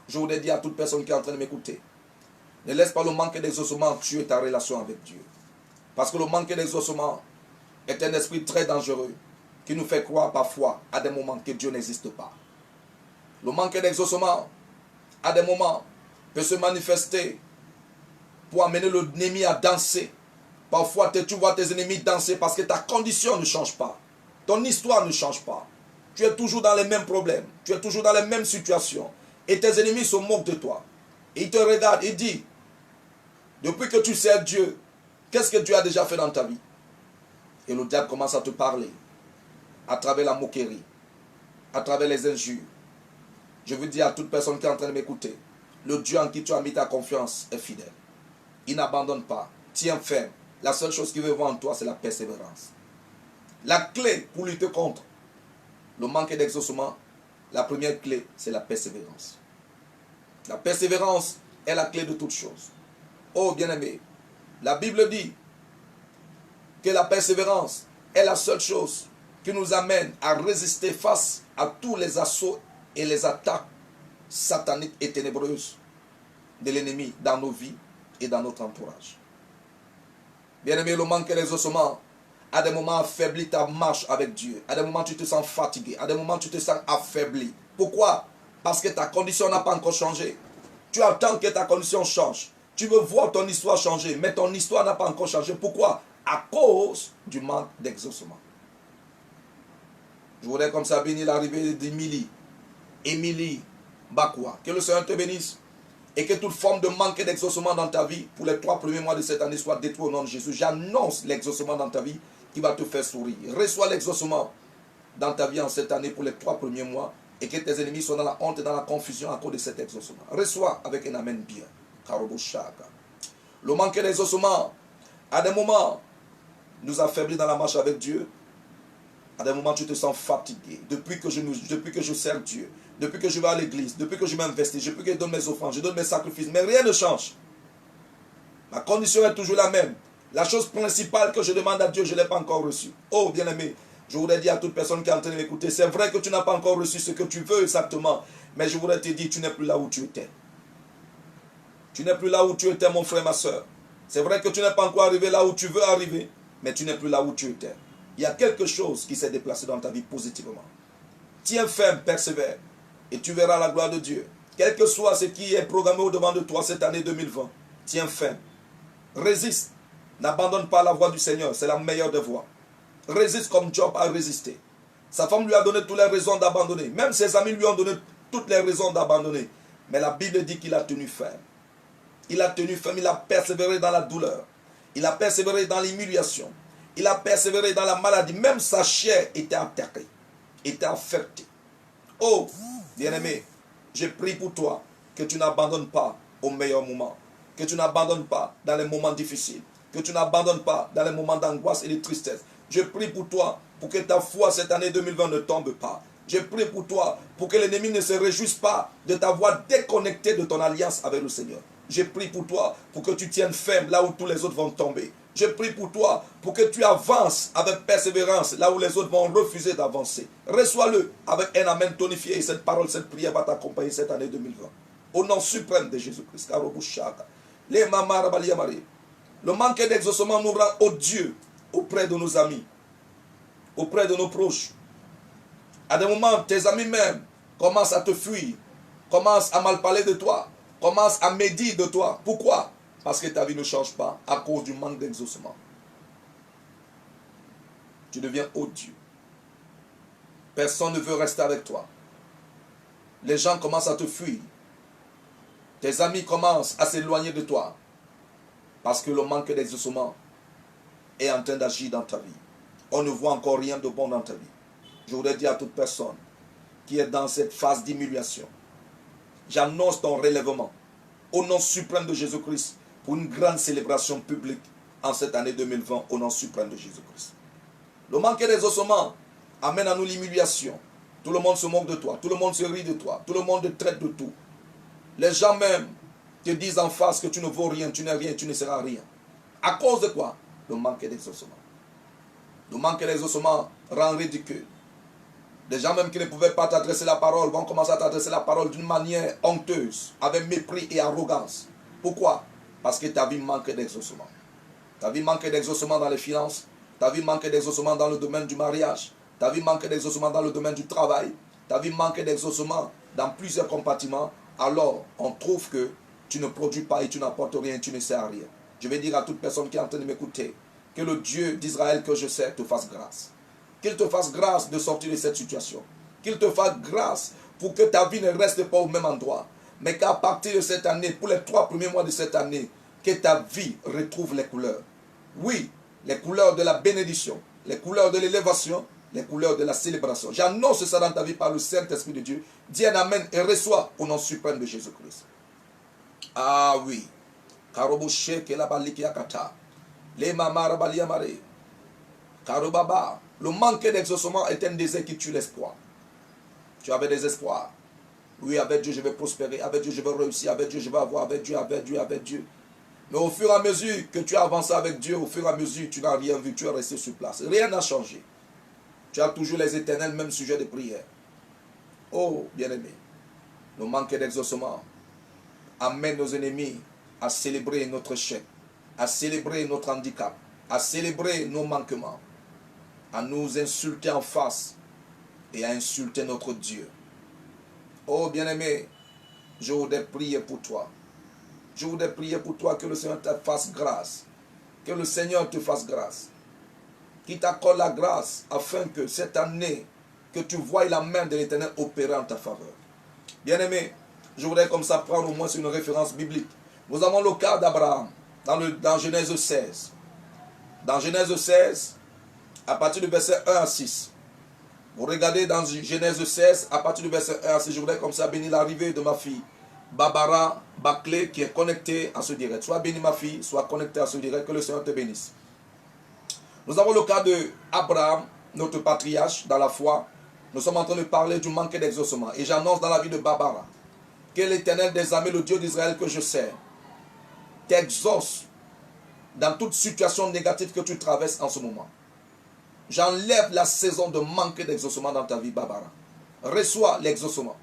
A: je voudrais dire à toute personne qui est en train de m'écouter, ne laisse pas le manque d'exaucement tuer ta relation avec Dieu. Parce que le manque d'exaucement est un esprit très dangereux qui nous fait croire parfois à des moments que Dieu n'existe pas. Le manque d'exaucement, à des moments, peut se manifester pour amener l'ennemi à danser. Parfois, tu vois tes ennemis danser parce que ta condition ne change pas. Ton histoire ne change pas. Tu es toujours dans les mêmes problèmes. Tu es toujours dans les mêmes situations. Et tes ennemis se moquent de toi. Et ils te regardent et disent, depuis que tu sers Dieu, qu'est-ce que Dieu a déjà fait dans ta vie? Et le diable commence à te parler à travers la moquerie, à travers les injures. Je veux dire à toute personne qui est en train de m'écouter, le Dieu en qui tu as mis ta confiance est fidèle. Il n'abandonne pas. Tiens ferme. La seule chose qu'il veut voir en toi, c'est la persévérance. La clé pour lutter contre le manque d'exaucement, la première clé, c'est la persévérance. La persévérance est la clé de toutes choses. Oh bien-aimé, la Bible dit que la persévérance est la seule chose qui nous amène à résister face à tous les assauts et les attaques sataniques et ténébreuses de l'ennemi dans nos vies et dans notre entourage. Bien-aimé, le manque d'exaucement, à des moments affaiblit ta marche avec Dieu. À des moments tu te sens fatigué. À des moments tu te sens affaibli. Pourquoi? Parce que ta condition n'a pas encore changé. Tu attends que ta condition change. Tu veux voir ton histoire changer, mais ton histoire n'a pas encore changé. Pourquoi? À cause du manque d'exaucement. Je voudrais comme ça bénir l'arrivée d'Émilie. Émilie Bakwa. Que le Seigneur te bénisse. Et que toute forme de manque d'exaucement dans ta vie, pour les 3 premiers mois de cette année, soit détruite au nom de Jésus. J'annonce l'exaucement dans ta vie qui va te faire sourire. Reçois l'exaucement dans ta vie en cette année pour les 3 premiers mois. Et que tes ennemis soient dans la honte et dans la confusion à cause de cet exaucement. Reçois avec un amen bien. Le manque d'exaucement, à des moments, nous affaiblit dans la marche avec Dieu. À des moments, tu te sens fatigué. Depuis que je sers Dieu, depuis que je vais à l'église, depuis que je m'investis, depuis que je donne mes offrandes, je donne mes sacrifices, mais rien ne change. La condition est toujours la même. La chose principale que je demande à Dieu, je ne l'ai pas encore reçue. Oh, bien-aimé, je voudrais dire à toute personne qui est en train de m'écouter, c'est vrai que tu n'as pas encore reçu ce que tu veux exactement, mais je voudrais te dire, tu n'es plus là où tu étais. Tu n'es plus là où tu étais, mon frère, ma soeur. C'est vrai que tu n'es pas encore arrivé là où tu veux arriver, mais tu n'es plus là où tu étais. Il y a quelque chose qui s'est déplacé dans ta vie positivement. Tiens ferme, persévère, et tu verras la gloire de Dieu. Quel que soit ce qui est programmé au-devant de toi cette année 2020, tiens ferme. Résiste. N'abandonne pas la voie du Seigneur, c'est la meilleure des voies. Résiste comme Job a résisté. Sa femme lui a donné toutes les raisons d'abandonner. Même ses amis lui ont donné toutes les raisons d'abandonner. Mais la Bible dit qu'il a tenu ferme. Il a tenu ferme, il a persévéré dans la douleur. Il a persévéré dans l'humiliation. Il a persévéré dans la maladie. Même sa chair était attaquée, était affectée. Oh, bien-aimé, je prie pour toi que tu n'abandonnes pas au meilleur moment. Que tu n'abandonnes pas dans les moments difficiles. Que tu n'abandonnes pas dans les moments d'angoisse et de tristesse. Je prie pour toi pour que ta foi cette année 2020 ne tombe pas. Je prie pour toi pour que l'ennemi ne se réjouisse pas de ta voix déconnectée de ton alliance avec le Seigneur. Je prie pour toi pour que tu tiennes ferme là où tous les autres vont tomber. Je prie pour toi pour que tu avances avec persévérance là où les autres vont refuser d'avancer. Reçois-le avec un amen tonifié et cette parole, cette prière va t'accompagner cette année 2020. Au nom suprême de Jésus-Christ. Le manque d'exaucement nous rend odieux auprès de nos amis, auprès de nos proches. À des moments, tes amis même commencent à te fuir, commencent à mal parler de toi, commencent à médire de toi. Pourquoi? Parce que ta vie ne change pas à cause du manque d'exaucement. Tu deviens odieux. Personne ne veut rester avec toi. Les gens commencent à te fuir. Tes amis commencent à s'éloigner de toi. Parce que le manque d'exaucement est en train d'agir dans ta vie. On ne voit encore rien de bon dans ta vie. Je voudrais dire à toute personne qui est dans cette phase d'humiliation, j'annonce ton relèvement au nom suprême de Jésus-Christ pour une grande célébration publique en cette année 2020 au nom suprême de Jésus-Christ. Le manque d'exaucement amène à nous l'humiliation. Tout le monde se moque de toi, tout le monde se rit de toi, tout le monde te traite de tout. Les gens même te disent en face que tu ne vaux rien, tu n'es rien, tu ne seras rien. À cause de quoi? Le manque d'exaucement. Le manque d'exaucement rend ridicule. Des gens même qui ne pouvaient pas t'adresser la parole vont commencer à t'adresser la parole d'une manière honteuse, avec mépris et arrogance. Pourquoi? Parce que ta vie manque d'exaucement. Ta vie manque d'exaucement dans les finances. Ta vie manque d'exaucement dans le domaine du mariage. Ta vie manque d'exaucement dans le domaine du travail. Ta vie manque d'exaucement dans plusieurs compartiments. Alors, on trouve que tu ne produis pas et tu n'apportes rien, tu ne sers à rien. Je vais dire à toute personne qui est en train de m'écouter que le Dieu d'Israël que je sais te fasse grâce. Qu'il te fasse grâce de sortir de cette situation. Qu'il te fasse grâce pour que ta vie ne reste pas au même endroit. Mais qu'à partir de cette année, pour les 3 premiers mois de cette année, que ta vie retrouve les couleurs. Oui, les couleurs de la bénédiction, les couleurs de l'élévation, les couleurs de la célébration. J'annonce ça dans ta vie par le Saint-Esprit de Dieu. Dis un amen et reçois au nom suprême de Jésus-Christ. Ah oui. Le manque d'exaucement est un désert qui tue l'espoir. Tu avais des espoirs. Oui, avec Dieu, je vais prospérer. Avec Dieu, je vais réussir. Avec Dieu, je vais avoir. Avec Dieu, avec Dieu, avec Dieu. Mais au fur et à mesure que tu as avancé avec Dieu, au fur et à mesure, tu n'as rien vu. Tu es resté sur place. Rien n'a changé. Tu as toujours les éternels, même sujet de prière. Oh, bien-aimé, le manque d'exaucement amène nos ennemis à célébrer notre échec, à célébrer notre handicap, à célébrer nos manquements, à nous insulter en face et à insulter notre Dieu. Oh bien-aimé, je voudrais prier pour toi. Je voudrais prier pour toi que le Seigneur te fasse grâce. Que le Seigneur te fasse grâce. Qu'il t'accorde la grâce afin que cette année, que tu voies la main de l'Éternel opérer en ta faveur. Bien-aimé, je voudrais comme ça prendre au moins une référence biblique. Nous avons le cas d'Abraham dans Genèse 16. Dans Genèse 16, à partir du verset 1 à 6. Vous regardez dans Genèse 16, à partir du verset 1 à 6, je voudrais comme ça bénir l'arrivée de ma fille, Barbara Baclé, qui est connectée à ce direct. Soit bénis ma fille, soit connectée à ce direct, que le Seigneur te bénisse. Nous avons le cas de Abraham, notre patriarche dans la foi. Nous sommes en train de parler du manque d'exaucement. Et j'annonce dans la vie de Barbara que l'Éternel des armées, le Dieu d'Israël que je sers, t'exauce dans toute situation négative que tu traverses en ce moment. J'enlève la saison de manque d'exaucement dans ta vie, Barbara. Reçois l'exaucement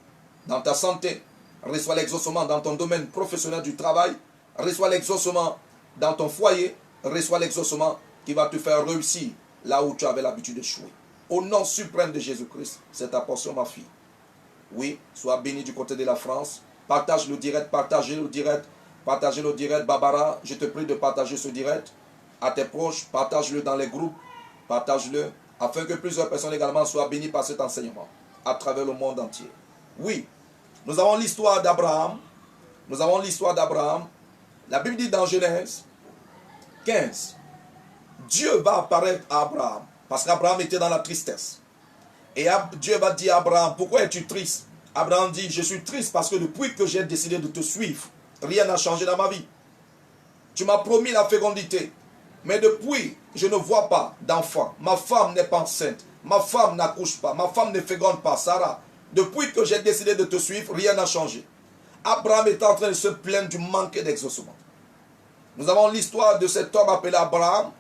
A: dans ta santé. Reçois l'exaucement dans ton domaine professionnel du travail. Reçois l'exaucement dans ton foyer. Reçois l'exaucement qui va te faire réussir là où tu avais l'habitude d'échouer. Au nom suprême de Jésus-Christ, c'est ta portion, ma fille. Oui, sois béni du côté de la France. Partage le direct, partagez le direct. Partagez le direct, Barbara. Je te prie de partager ce direct à tes proches. Partage-le dans les groupes. Partage-le afin que plusieurs personnes également soient bénies par cet enseignement à travers le monde entier. Oui, nous avons l'histoire d'Abraham. Nous avons l'histoire d'Abraham. La Bible dit dans Genèse 15, Dieu va apparaître à Abraham parce qu'Abraham était dans la tristesse. Et Dieu va dire à Abraham, pourquoi es-tu triste? Abraham dit, je suis triste parce que depuis que j'ai décidé de te suivre, rien n'a changé dans ma vie. Tu m'as promis la fécondité. Mais depuis, je ne vois pas d'enfant. Ma femme n'est pas enceinte. Ma femme n'accouche pas. Ma femme ne féconde pas. Sarah, depuis que j'ai décidé de te suivre, rien n'a changé. Abraham est en train de se plaindre du manque d'exaucement. Nous avons l'histoire de cet homme appelé Abraham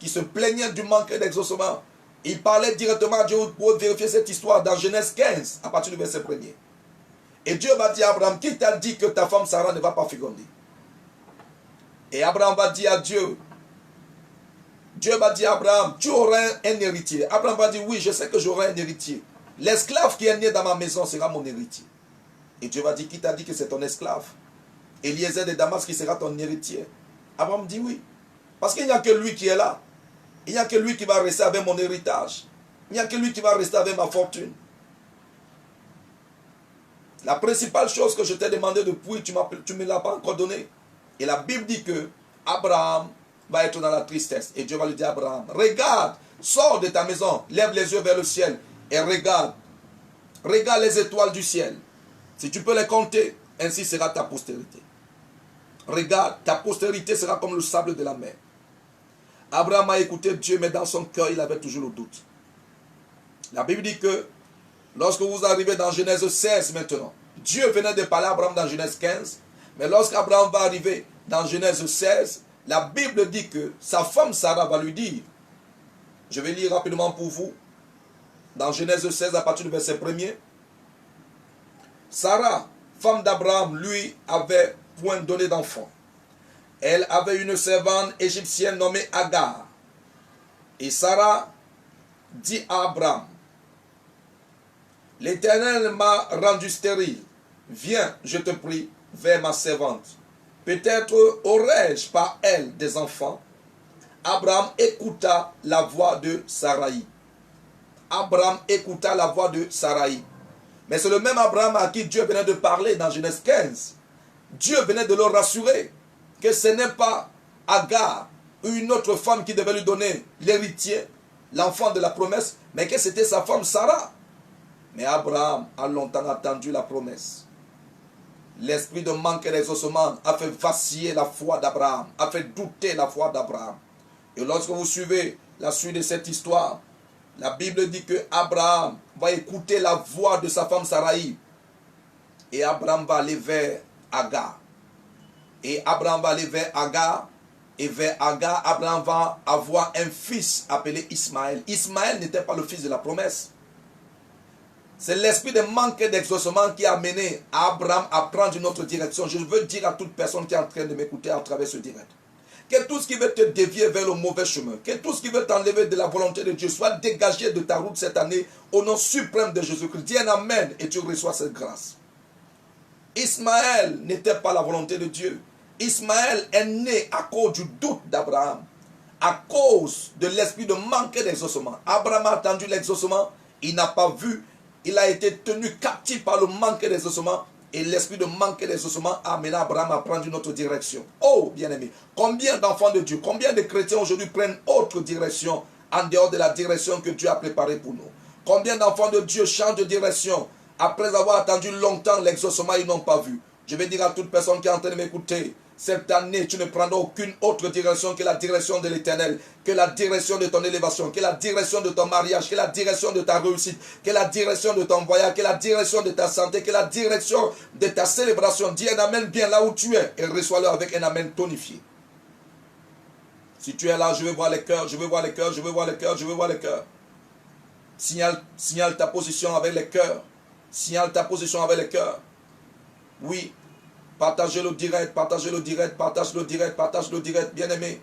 A: qui se plaignait du manque d'exaucement. Il parlait directement à Dieu pour vérifier cette histoire dans Genèse 15, à partir du verset 1er. Et Dieu va dire à Abraham, qui t'a dit que ta femme Sarah ne va pas féconder? Et Abraham va dire à Dieu, Dieu va dire à Abraham, tu auras un héritier. Abraham va dire, oui, je sais que j'aurai un héritier. L'esclave qui est né dans ma maison sera mon héritier. Et Dieu va dire, qui t'a dit que c'est ton esclave? Eliezer de Damas qui sera ton héritier. Abraham dit oui. Parce qu'il n'y a que lui qui est là. Il n'y a que lui qui va rester avec mon héritage. Il n'y a que lui qui va rester avec ma fortune. La principale chose que je t'ai demandé depuis, tu ne me l'as pas encore donné. Et la Bible dit que Abraham va être dans la tristesse. Et Dieu va lui dire à Abraham, regarde, sors de ta maison, lève les yeux vers le ciel et regarde. Regarde les étoiles du ciel. Si tu peux les compter, ainsi sera ta postérité. Regarde, ta postérité sera comme le sable de la mer. Abraham a écouté Dieu, mais dans son cœur, il avait toujours le doute. La Bible dit que lorsque vous arrivez dans Genèse 16 maintenant, Dieu venait de parler à Abraham dans Genèse 15, mais lorsqu'Abraham va arriver dans Genèse 16, la Bible dit que sa femme Sarah va lui dire, je vais lire rapidement pour vous, dans Genèse 16 à partir du verset 1er, Sarah, femme d'Abraham, lui avait point donné d'enfant. Elle avait une servante égyptienne nommée Agar. Et Sarah dit à Abraham, l'Éternel m'a rendu stérile. Viens, je te prie, vers ma servante. Peut-être aurais-je par elle des enfants. Abraham écouta la voix de Saraï. Abraham écouta la voix de Saraï. Mais c'est le même Abraham à qui Dieu venait de parler dans Genèse 15. Dieu venait de le rassurer que ce n'est pas Agar ou une autre femme qui devait lui donner l'héritier, l'enfant de la promesse, mais que c'était sa femme Sarah. Mais Abraham a longtemps attendu la promesse. L'esprit de manque d'exaucement a fait vaciller la foi d'Abraham, a fait douter la foi d'Abraham. Et lorsque vous suivez la suite de cette histoire, la Bible dit que Abraham va écouter la voix de sa femme Saraï. Et Abraham va aller vers Agar. Et Abraham va aller vers Agar. Et vers Agar, Abraham va avoir un fils appelé Ismaël. Ismaël n'était pas le fils de la promesse. C'est l'esprit de manque d'exaucement qui a amené Abraham à prendre une autre direction. Je veux dire à toute personne qui est en train de m'écouter à travers ce direct, que tout ce qui veut te dévier vers le mauvais chemin, que tout ce qui veut t'enlever de la volonté de Dieu soit dégagé de ta route cette année au nom suprême de Jésus-Christ. Dis un amen et tu reçois cette grâce. Ismaël n'était pas la volonté de Dieu. Ismaël est né à cause du doute d'Abraham, à cause de l'esprit de manque d'exaucement. Abraham a attendu l'exaucement, il n'a pas vu, il a été tenu captif par le manque d'exaucement. Et l'esprit de manque d'exaucement a amené Abraham à prendre une autre direction. Oh, bien-aimé, combien d'enfants de Dieu, combien de chrétiens aujourd'hui prennent autre direction en dehors de la direction que Dieu a préparée pour nous? Combien d'enfants de Dieu changent de direction après avoir attendu longtemps l'exaucement, ils n'ont pas vu? Je vais dire à toute personne qui est en train de m'écouter, cette année, tu ne prendras aucune autre direction que la direction de l'Éternel, que la direction de ton élévation, que la direction de ton mariage, que la direction de ta réussite, que la direction de ton voyage, que la direction de ta santé, que la direction de ta célébration. Dis un amen bien là où tu es et reçois-le avec un amen tonifié. Si tu es là, je veux voir les cœurs, je veux voir les cœurs, je veux voir les cœurs, je veux voir les cœurs. Signale ta position avec les cœurs. Signale ta position avec les cœurs. Oui. Partagez le direct, partagez le direct, partage le direct, partage le direct, bien-aimé.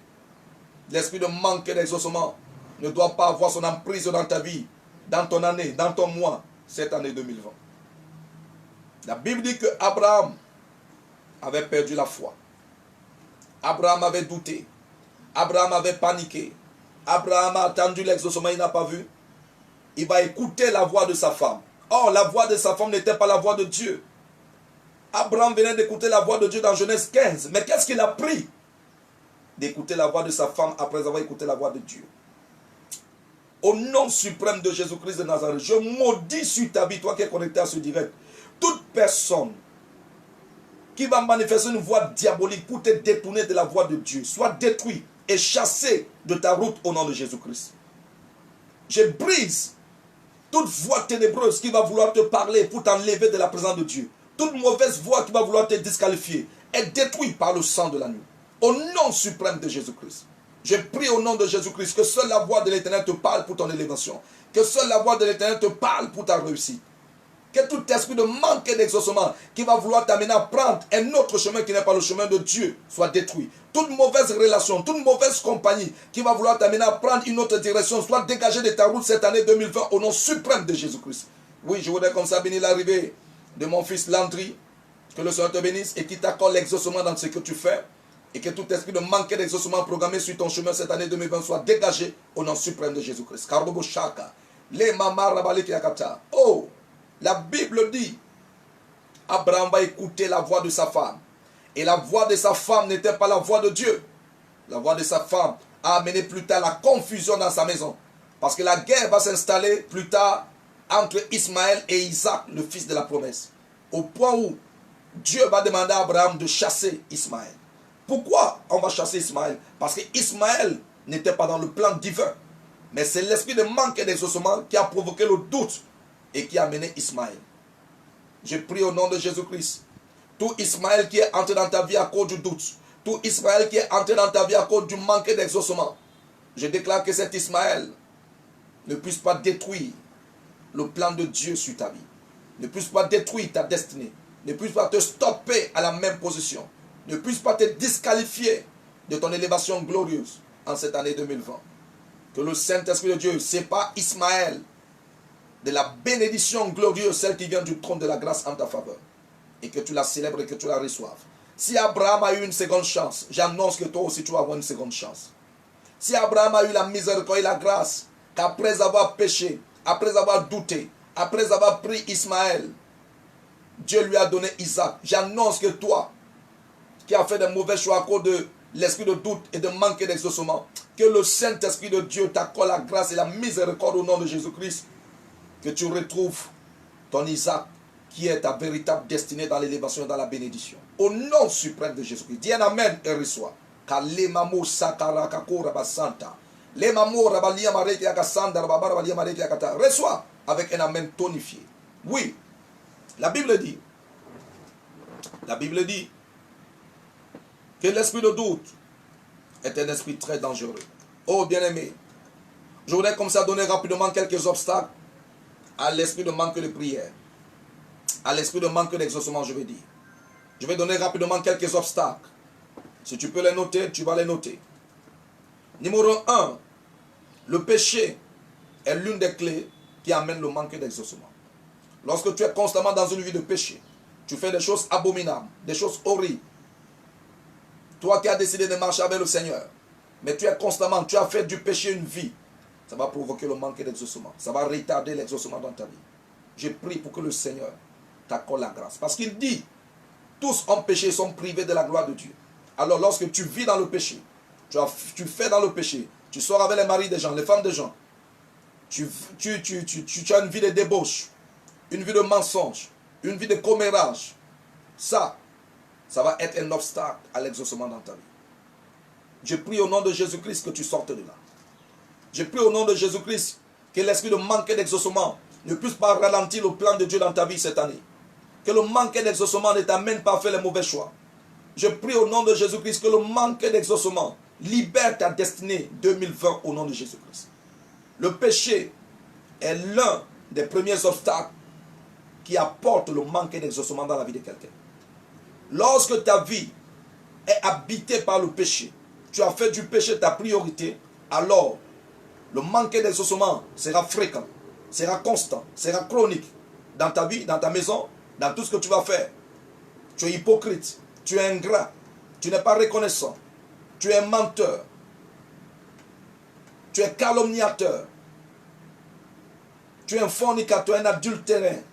A: L'esprit de manque et d'exaucement ne doit pas avoir son emprise dans ta vie, dans ton année, dans ton mois, cette année 2020. La Bible dit que Abraham avait perdu la foi. Abraham avait douté. Abraham avait paniqué. Abraham a attendu l'exaucement, il n'a pas vu. Il va écouter la voix de sa femme. Or, la voix de sa femme n'était pas la voix de Dieu. Abraham venait d'écouter la voix de Dieu dans Genèse 15. Mais qu'est-ce qu'il a pris d'écouter la voix de sa femme après avoir écouté la voix de Dieu? Au nom suprême de Jésus-Christ de Nazareth, je maudis sur ta vie, toi qui es connecté à ce direct, toute personne qui va manifester une voix diabolique pour te détourner de la voix de Dieu, soit détruit et chassé de ta route au nom de Jésus-Christ. Je brise toute voix ténébreuse qui va vouloir te parler pour t'enlever de la présence de Dieu. Toute mauvaise voix qui va vouloir te disqualifier est détruite par le sang de l'agneau. Au nom suprême de Jésus-Christ. Je prie au nom de Jésus-Christ que seule la voix de l'Éternel te parle pour ton élévation. Que seule la voix de l'Éternel te parle pour ta réussite. Que tout esprit de manque et d'exaucement qui va vouloir t'amener à prendre un autre chemin qui n'est pas le chemin de Dieu soit détruit. Toute mauvaise relation, toute mauvaise compagnie qui va vouloir t'amener à prendre une autre direction soit dégagée de ta route cette année 2020 au nom suprême de Jésus-Christ. Oui, je voudrais comme ça bénir l'arrivée de mon fils Landry. Que le Seigneur te bénisse et qu'il t'accorde l'exaucement dans ce que tu fais. Et que tout esprit de manque et d'exaucement programmé sur ton chemin cette année 2020 soit dégagé au nom suprême de Jésus-Christ. Oh, la Bible dit, Abraham va écouter la voix de sa femme. Et la voix de sa femme n'était pas la voix de Dieu. La voix de sa femme a amené plus tard la confusion dans sa maison. Parce que la guerre va s'installer plus tard entre Ismaël et Isaac, le fils de la promesse. Au point où Dieu va demander à Abraham de chasser Ismaël. Pourquoi on va chasser Ismaël? Parce que Ismaël n'était pas dans le plan divin. Mais c'est l'esprit de manque et d'exaucement qui a provoqué le doute et qui a mené Ismaël. Je prie au nom de Jésus-Christ. Tout Ismaël qui est entré dans ta vie à cause du doute. Tout Ismaël qui est entré dans ta vie à cause du manque et d'exaucement. Je déclare que cet Ismaël ne puisse pas détruire le plan de Dieu sur ta vie. Ne puisse pas détruire ta destinée. Ne puisse pas te stopper à la même position. Ne puisse pas te disqualifier de ton élévation glorieuse en cette année 2020. Que le Saint-Esprit de Dieu sépare Ismaël de la bénédiction glorieuse, celle qui vient du trône de la grâce en ta faveur. Et que tu la célèbres et que tu la reçoives. Si Abraham a eu une seconde chance, j'annonce que toi aussi tu vas avoir une seconde chance. Si Abraham a eu la miséricorde et la grâce, qu'après avoir péché, après avoir douté, après avoir pris Ismaël, Dieu lui a donné Isaac. J'annonce que toi, qui a fait de mauvais choix à cause de l'esprit de doute et de manque d'exaucement, que le Saint-Esprit de Dieu t'accorde la grâce et la miséricorde au nom de Jésus-Christ, que tu retrouves ton Isaac, qui est ta véritable destinée dans l'élévation et dans la bénédiction. Au nom suprême de Jésus-Christ. Dis un amen et reçois. Reçois avec un amen tonifié. Oui, la Bible dit que l'esprit de doute est un esprit très dangereux. Oh bien-aimé, je voudrais comme ça donner rapidement quelques obstacles à l'esprit de manque de prière, à l'esprit de manque d'exaucement, je vais dire. Je vais donner rapidement quelques obstacles. Si tu peux les noter, tu vas les noter. Numéro 1, le péché est l'une des clés qui amène le manque d'exaucement. Lorsque tu es constamment dans une vie de péché, tu fais des choses abominables, des choses horribles. Toi qui as décidé de marcher avec le Seigneur, mais tu as fait du péché une vie, ça va provoquer le manque d'exaucement. Ça va retarder l'exaucement dans ta vie. Je prie pour que le Seigneur t'accorde la grâce. Parce qu'il dit, tous ont péché et sont privés de la gloire de Dieu. Alors lorsque tu vis dans le péché, tu fais dans le péché, tu sors avec les maris des gens, les femmes des gens, tu as une vie de débauche, une vie de mensonge, une vie de commérage. Ça va être un obstacle à l'exaucement dans ta vie. Je prie au nom de Jésus-Christ que tu sortes de là. Je prie au nom de Jésus-Christ que l'esprit de manque d'exaucement ne puisse pas ralentir le plan de Dieu dans ta vie cette année. Que le manque d'exaucement ne t'amène pas à faire les mauvais choix. Je prie au nom de Jésus-Christ que le manque d'exaucement libère ta destinée 2020 au nom de Jésus-Christ. Le péché est l'un des premiers obstacles qui apporte le manque d'exaucement dans la vie de quelqu'un. Lorsque ta vie est habitée par le péché, tu as fait du péché ta priorité, alors le manque d'exaucement sera fréquent, sera constant, sera chronique dans ta vie, dans ta maison, dans tout ce que tu vas faire. Tu es hypocrite, tu es ingrat, tu n'es pas reconnaissant, tu es menteur, tu es calomniateur, tu es un fornicateur, un adultéraire,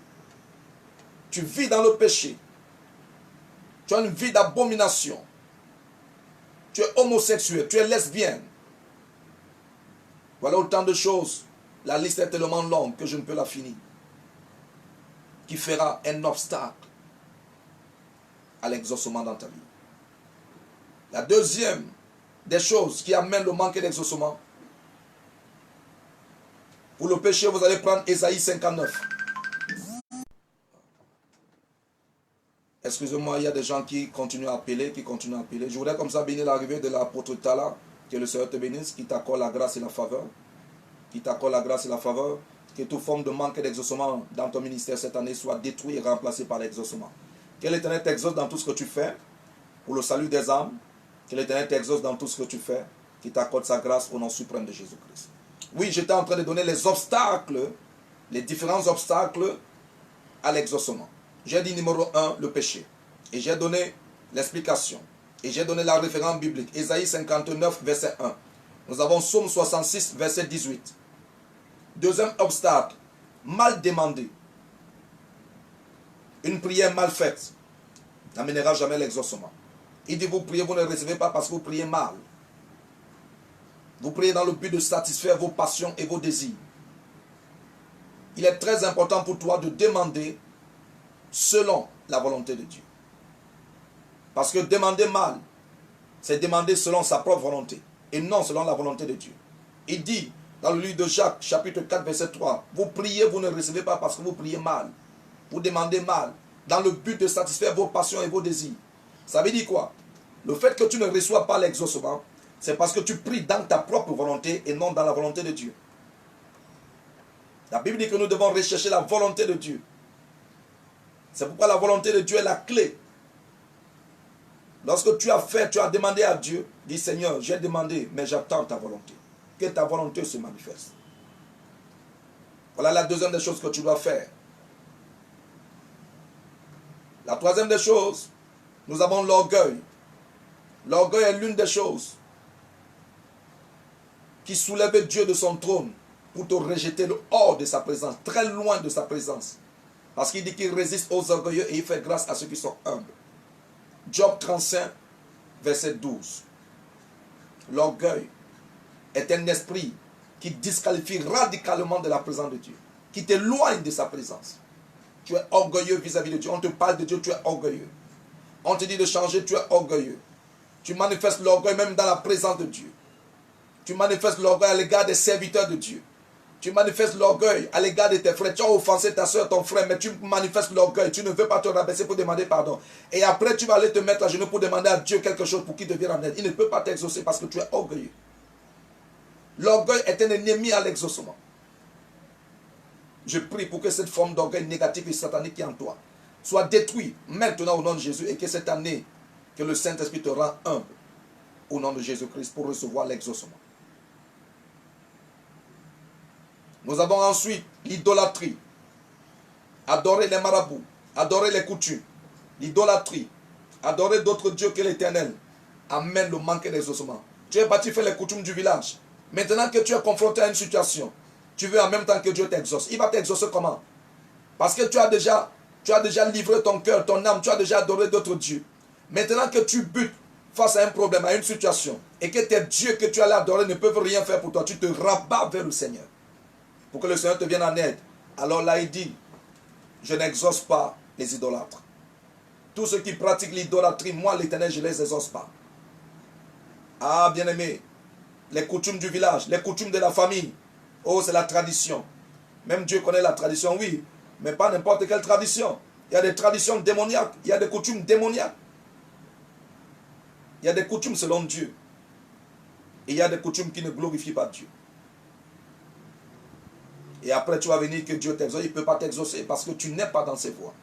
A: tu vis dans le péché, tu as une vie d'abomination, tu es homosexuel, tu es lesbienne. Voilà autant de choses. La liste est tellement longue que je ne peux la finir. Qui fera un obstacle à l'exaucement dans ta vie. La deuxième des choses qui amène le manque d'exaucement. Pour le péché, vous allez prendre Ésaïe 59. Excusez-moi, il y a des gens qui continuent à appeler, Je voudrais comme ça bénir l'arrivée de l'apôtre Tala, que le Seigneur te bénisse, qui t'accorde la grâce et la faveur. Que toute forme de manque d'exaucement dans ton ministère cette année soit détruite et remplacée par l'exaucement. Que l'Éternel t'exauce dans tout ce que tu fais, pour le salut des âmes. Que l'Éternel t'exauce dans tout ce que tu fais, qui t'accorde sa grâce au nom suprême de Jésus-Christ. Oui, j'étais en train de donner les obstacles, les différents obstacles à l'exaucement. J'ai dit numéro 1, le péché. Et j'ai donné l'explication. Et j'ai donné la référence biblique. Ésaïe 59, verset 1. Nous avons Psaume 66, verset 18. Deuxième obstacle, mal demandé. Une prière mal faite n'amènera jamais l'exaucement. Il dit, vous priez, vous ne recevez pas parce que vous priez mal. Vous priez dans le but de satisfaire vos passions et vos désirs. Il est très important pour toi de demander selon la volonté de Dieu. Parce que demander mal, c'est demander selon sa propre volonté et non selon la volonté de Dieu. Il dit dans le livre de Jacques, chapitre 4, verset 3, vous priez, vous ne recevez pas parce que vous priez mal. Vous demandez mal, dans le but de satisfaire vos passions et vos désirs. Ça veut dire quoi? Le fait que tu ne reçois pas l'exaucement, c'est parce que tu pries dans ta propre volonté et non dans la volonté de Dieu. La Bible dit que nous devons rechercher la volonté de Dieu. C'est pourquoi la volonté de Dieu est la clé. Lorsque tu as demandé à Dieu, dis Seigneur, j'ai demandé, mais j'attends ta volonté. Que ta volonté se manifeste. Voilà la deuxième des choses que tu dois faire. La troisième des choses, nous avons l'orgueil. L'orgueil est l'une des choses qui soulève Dieu de son trône pour te rejeter hors de sa présence, très loin de sa présence. Parce qu'il dit qu'il résiste aux orgueilleux et il fait grâce à ceux qui sont humbles. Job 35, verset 12. L'orgueil est un esprit qui disqualifie radicalement de la présence de Dieu, qui t'éloigne de sa présence. Tu es orgueilleux vis-à-vis de Dieu. On te parle de Dieu, tu es orgueilleux. On te dit de changer, tu es orgueilleux. Tu manifestes l'orgueil même dans la présence de Dieu. Tu manifestes l'orgueil à l'égard des serviteurs de Dieu. Tu manifestes l'orgueil à l'égard de tes frères. Tu as offensé ta soeur, ton frère, mais tu manifestes l'orgueil. Tu ne veux pas te rabaisser pour demander pardon. Et après, tu vas aller te mettre à genoux pour demander à Dieu quelque chose pour qu'il te vienne en aide. Il ne peut pas t'exaucer parce que tu es orgueilleux. L'orgueil est un ennemi à l'exaucement. Je prie pour que cette forme d'orgueil négatif et satanique qui est en toi soit détruite maintenant au nom de Jésus et que cette année, que le Saint-Esprit te rend humble au nom de Jésus-Christ pour recevoir l'exaucement. Nous avons ensuite l'idolâtrie. Adorer les marabouts, adorer les coutumes. L'idolâtrie, adorer d'autres dieux que l'Éternel amène le manque d'exaucement. Tu es parti faire les coutumes du village. Maintenant que tu es confronté à une situation, tu veux en même temps que Dieu t'exauce. Il va t'exaucer comment? Parce que tu as déjà livré ton cœur, ton âme, tu as déjà adoré d'autres dieux. Maintenant que tu butes face à un problème, à une situation, et que tes dieux que tu allais adorer ne peuvent rien faire pour toi, tu te rabats vers le Seigneur, pour que le Seigneur te vienne en aide. Alors là, il dit, je n'exauce pas les idolâtres. Tous ceux qui pratiquent l'idolâtrie, moi, l'Éternel, je ne les exauce pas. Ah, bien-aimé, les coutumes du village, les coutumes de la famille, oh, c'est la tradition. Même Dieu connaît la tradition, oui, mais pas n'importe quelle tradition. Il y a des traditions démoniaques, il y a des coutumes démoniaques. Il y a des coutumes selon Dieu. Et il y a des coutumes qui ne glorifient pas Dieu. Et après, tu vas venir que Dieu t'exauce. Il ne peut pas t'exaucer parce que tu n'es pas dans ses voies.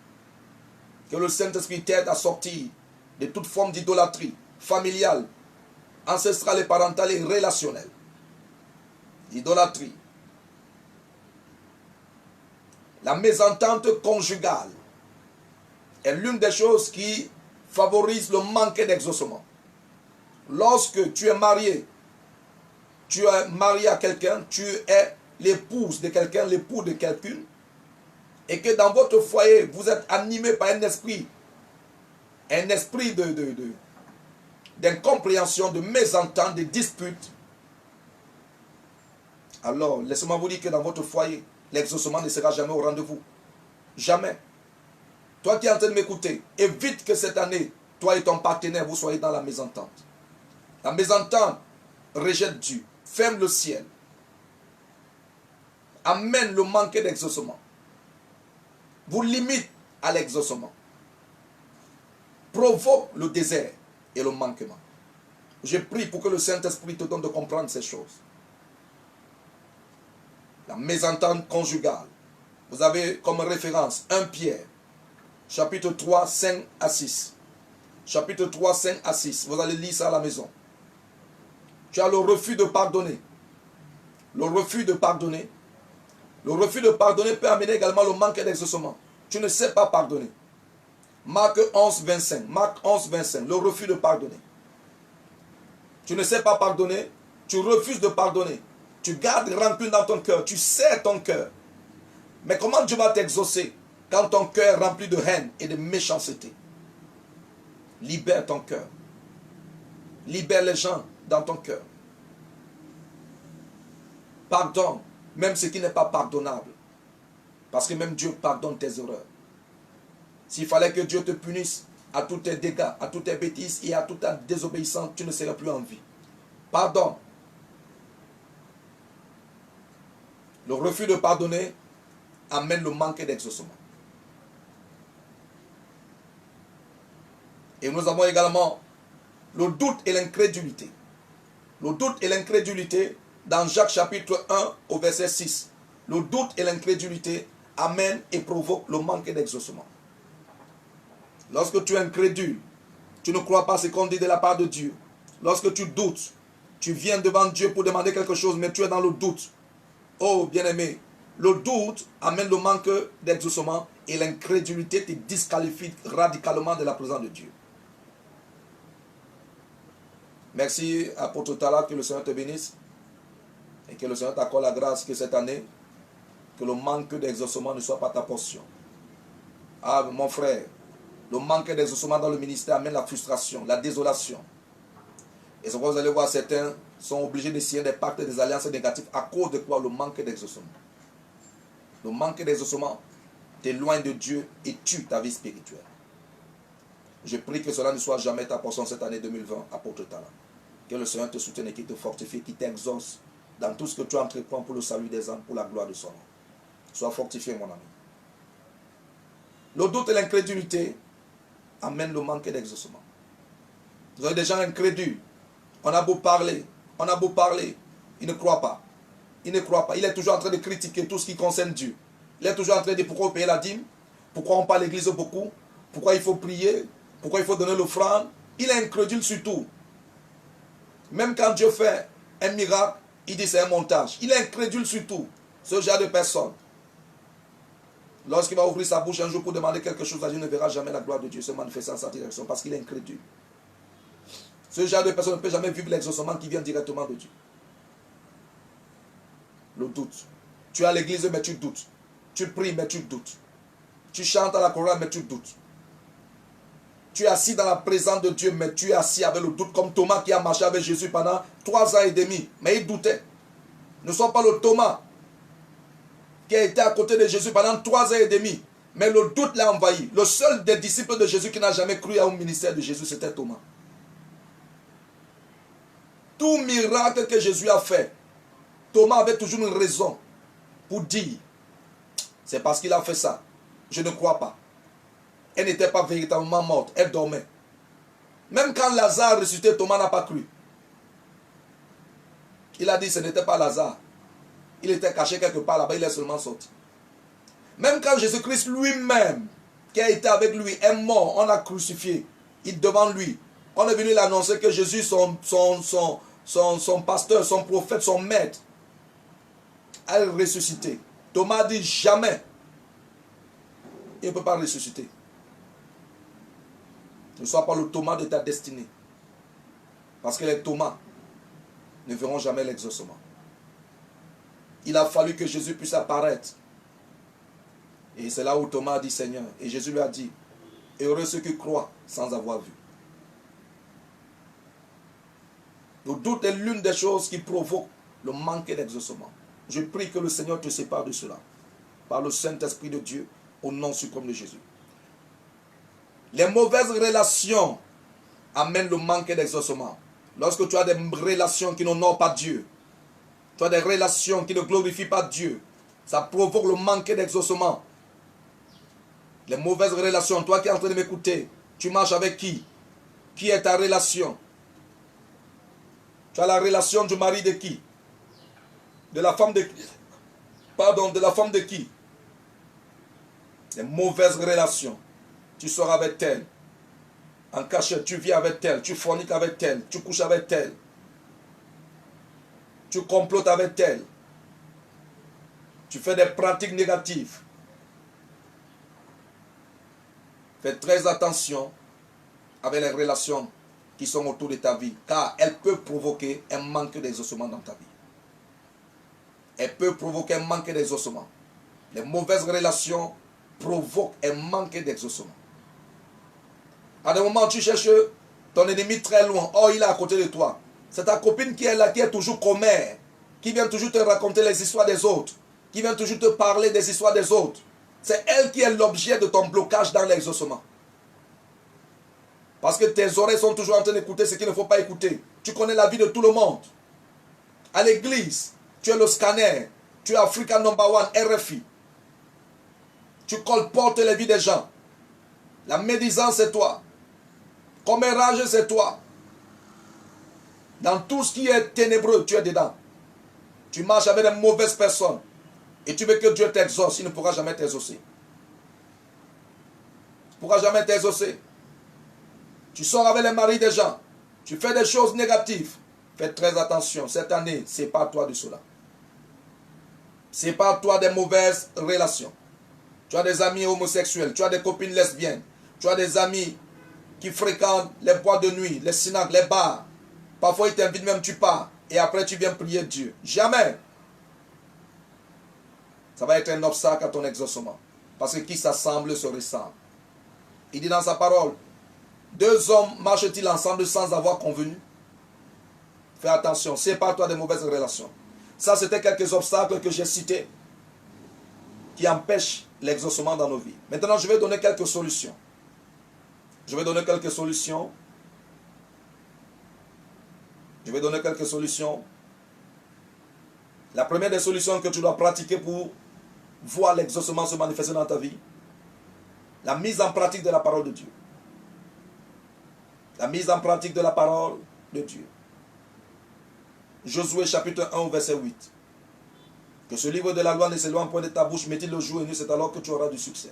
A: Que le Saint-Esprit t'aide à sortir de toute forme d'idolâtrie familiale, ancestrale et parentale et relationnelle. L'idolâtrie. La mésentente conjugale est l'une des choses qui favorise le manque d'exaucement. Lorsque tu es marié à quelqu'un, tu es l'épouse de quelqu'un, l'époux de quelqu'une, et que dans votre foyer, vous êtes animé par un esprit d'incompréhension, de mésentente, de dispute, alors laissez-moi vous dire que dans votre foyer, l'exaucement ne sera jamais au rendez-vous. Jamais. Toi qui es en train de m'écouter, évite que cette année, toi et ton partenaire, vous soyez dans la mésentente. La mésentente rejette Dieu, ferme le ciel, amène le manque d'exaucement, vous limite à l'exaucement, provoque le désert et le manquement. Je prie pour que le Saint-Esprit te donne de comprendre ces choses. La mésentente conjugale. Vous avez comme référence 1 Pierre, chapitre 3, 5 à 6. Chapitre 3, 5 à 6. Vous allez lire ça à la maison. Tu as le refus de pardonner. Le refus de pardonner. Le refus de pardonner peut amener également le manque d'exaucement. Tu ne sais pas pardonner. Marc 11, 25. Marc 11, 25. Le refus de pardonner. Tu ne sais pas pardonner. Tu refuses de pardonner. Tu gardes rancune dans ton cœur. Tu serres ton cœur. Mais comment Dieu va t'exaucer quand ton cœur est rempli de haine et de méchanceté? Libère ton cœur. Libère les gens dans ton cœur. Pardonne, même ce qui n'est pas pardonnable. Parce que même Dieu pardonne tes erreurs. S'il fallait que Dieu te punisse à tous tes dégâts, à toutes tes bêtises et à toute ta désobéissance, tu ne serais plus en vie. Pardonne. Le refus de pardonner amène le manque d'exaucement. Et nous avons également le doute et l'incrédulité. Le doute et l'incrédulité, dans Jacques chapitre 1 au verset 6. Le doute et l'incrédulité amènent et provoquent le manque d'exaucement. Lorsque tu es incrédule, tu ne crois pas ce qu'on dit de la part de Dieu. Lorsque tu doutes, tu viens devant Dieu pour demander quelque chose, mais tu es dans le doute. Oh, bien-aimé, le doute amène le manque d'exaucement et l'incrédulité te disqualifie radicalement de la présence de Dieu. Merci, apôtre Tala, que le Seigneur te bénisse et que le Seigneur t'accorde la grâce que cette année, que le manque d'exaucement ne soit pas ta portion. Ah, mon frère, le manque d'exaucement dans le ministère amène la frustration, la désolation. Et c'est pourquoi vous allez voir, certains sont obligés de signer des pactes, des alliances négatives à cause de quoi? Le manque d'exaucement. Le manque d'exaucement t'éloigne de Dieu et tue ta vie spirituelle. Je prie que cela ne soit jamais ta portion cette année 2020, apôtre Tala. Que le Seigneur te soutienne et qu'il te fortifie, qu'il t'exauce dans tout ce que tu entreprends pour le salut des âmes, pour la gloire de son nom. Sois fortifié, mon ami. Le doute et l'incrédulité amènent le manque d'exaucement. Vous avez des gens incrédules. On a beau parler, il ne croit pas. Il ne croit pas. Il est toujours en train de critiquer tout ce qui concerne Dieu. Il est toujours en train de dire pourquoi on paye la dîme, pourquoi on parle à l'église beaucoup, pourquoi il faut prier, pourquoi il faut donner l'offrande. Il est incrédule sur tout. Même quand Dieu fait un miracle, il dit c'est un montage. Il est incrédule sur tout. Ce genre de personne. Lorsqu'il va ouvrir sa bouche un jour pour demander quelque chose à Dieu, ne verra jamais la gloire de Dieu se manifester en sa direction parce qu'il est incrédule. Ce genre de personne ne peut jamais vivre l'exaucement qui vient directement de Dieu. Le doute. Tu es à l'église mais tu doutes. Tu pries mais tu doutes. Tu chantes à la chorale mais tu doutes. Tu es assis dans la présence de Dieu mais tu es assis avec le doute comme Thomas qui a marché avec Jésus pendant 3 ans et demi. Mais il doutait. Ne sois pas le Thomas qui a été à côté de Jésus pendant 3 ans et demi. Mais le doute l'a envahi. Le seul des disciples de Jésus qui n'a jamais cru au ministère de Jésus, c'était Thomas. Tout miracle que Jésus a fait, Thomas avait toujours une raison pour dire, c'est parce qu'il a fait ça. Je ne crois pas. Elle n'était pas véritablement morte, elle dormait. Même quand Lazare ressuscité, Thomas n'a pas cru. Il a dit ce n'était pas Lazare. Il était caché quelque part là-bas, il est seulement sorti. Même quand Jésus-Christ lui-même, qui a été avec lui, est mort, on l'a crucifié, il devant lui. On est venu l'annoncer que Jésus, son pasteur, son prophète, son maître, a ressuscité. Thomas dit jamais. Il ne peut pas ressusciter. Ne sois pas le Thomas de ta destinée. Parce que les Thomas ne verront jamais l'exaucement. Il a fallu que Jésus puisse apparaître. Et c'est là où Thomas a dit Seigneur. Et Jésus lui a dit, heureux ceux qui croient sans avoir vu. Le doute est l'une des choses qui provoque le manque d'exaucement. Je prie que le Seigneur te sépare de cela. Par le Saint-Esprit de Dieu, au nom suprême de Jésus. Les mauvaises relations amènent le manque d'exaucement. Lorsque tu as des relations qui n'honorent pas Dieu, tu as des relations qui ne glorifient pas Dieu, ça provoque le manque d'exaucement. Les mauvaises relations, toi qui es en train de m'écouter, tu marches avec qui? Qui est ta relation? Tu as la relation du mari de qui? De la femme de qui? Pardon, de la femme de qui? Les mauvaises relations. Tu sors avec elle. En cachette, tu vis avec elle. Tu forniques avec elle. Tu couches avec elle. Tu complotes avec elle. Tu fais des pratiques négatives. Fais très attention avec les relations qui sont autour de ta vie, car elles peuvent provoquer un manque d'exaucement dans ta vie. Elles peuvent provoquer un manque d'exaucement. Les mauvaises relations provoquent un manque d'exaucement. À des moments, tu cherches ton ennemi très loin. Oh, il est à côté de toi. C'est ta copine qui est là, qui est toujours commère, qui vient toujours te raconter les histoires des autres, qui vient toujours te parler des histoires des autres. C'est elle qui est l'objet de ton blocage dans l'exaucement. Parce que tes oreilles sont toujours en train d'écouter ce qu'il ne faut pas écouter. Tu connais la vie de tout le monde. À l'église, tu es le scanner. Tu es Africa number one, RFI. Tu colportes les vies des gens. La médisance, c'est toi. Commérage, c'est toi. Dans tout ce qui est ténébreux, tu es dedans. Tu marches avec des mauvaises personnes. Et tu veux que Dieu t'exauce. Il ne pourra jamais t'exaucer. Il ne pourra jamais t'exaucer. Tu sors avec les maris des gens. Tu fais des choses négatives. Fais très attention. Cette année, sépare-toi de cela. Sépare-toi des mauvaises relations. Tu as des amis homosexuels. Tu as des copines lesbiennes. Tu as des amis qui fréquentent les boîtes de nuit, les synagogues, les bars. Parfois, ils t'invitent même, tu pars. Et après, tu viens prier Dieu. Jamais. Ça va être un obstacle à ton exaucement. Parce que qui s'assemble se ressemble. Il dit dans sa parole, 2 hommes marchent-ils ensemble sans avoir convenu? Fais attention, sépare-toi des mauvaises relations. Ça, c'était quelques obstacles que j'ai cités qui empêchent l'exaucement dans nos vies. Maintenant, je vais donner quelques solutions. Je vais donner quelques solutions. Je vais donner quelques solutions. La première des solutions que tu dois pratiquer pour voir l'exaucement se manifester dans ta vie, la mise en pratique de la parole de Dieu. La mise en pratique de la parole de Dieu. Josué chapitre 1 verset 8. Que ce livre de la loi ne s'éloigne point de ta bouche, mets-il le jour et nuit, c'est alors que tu auras du succès.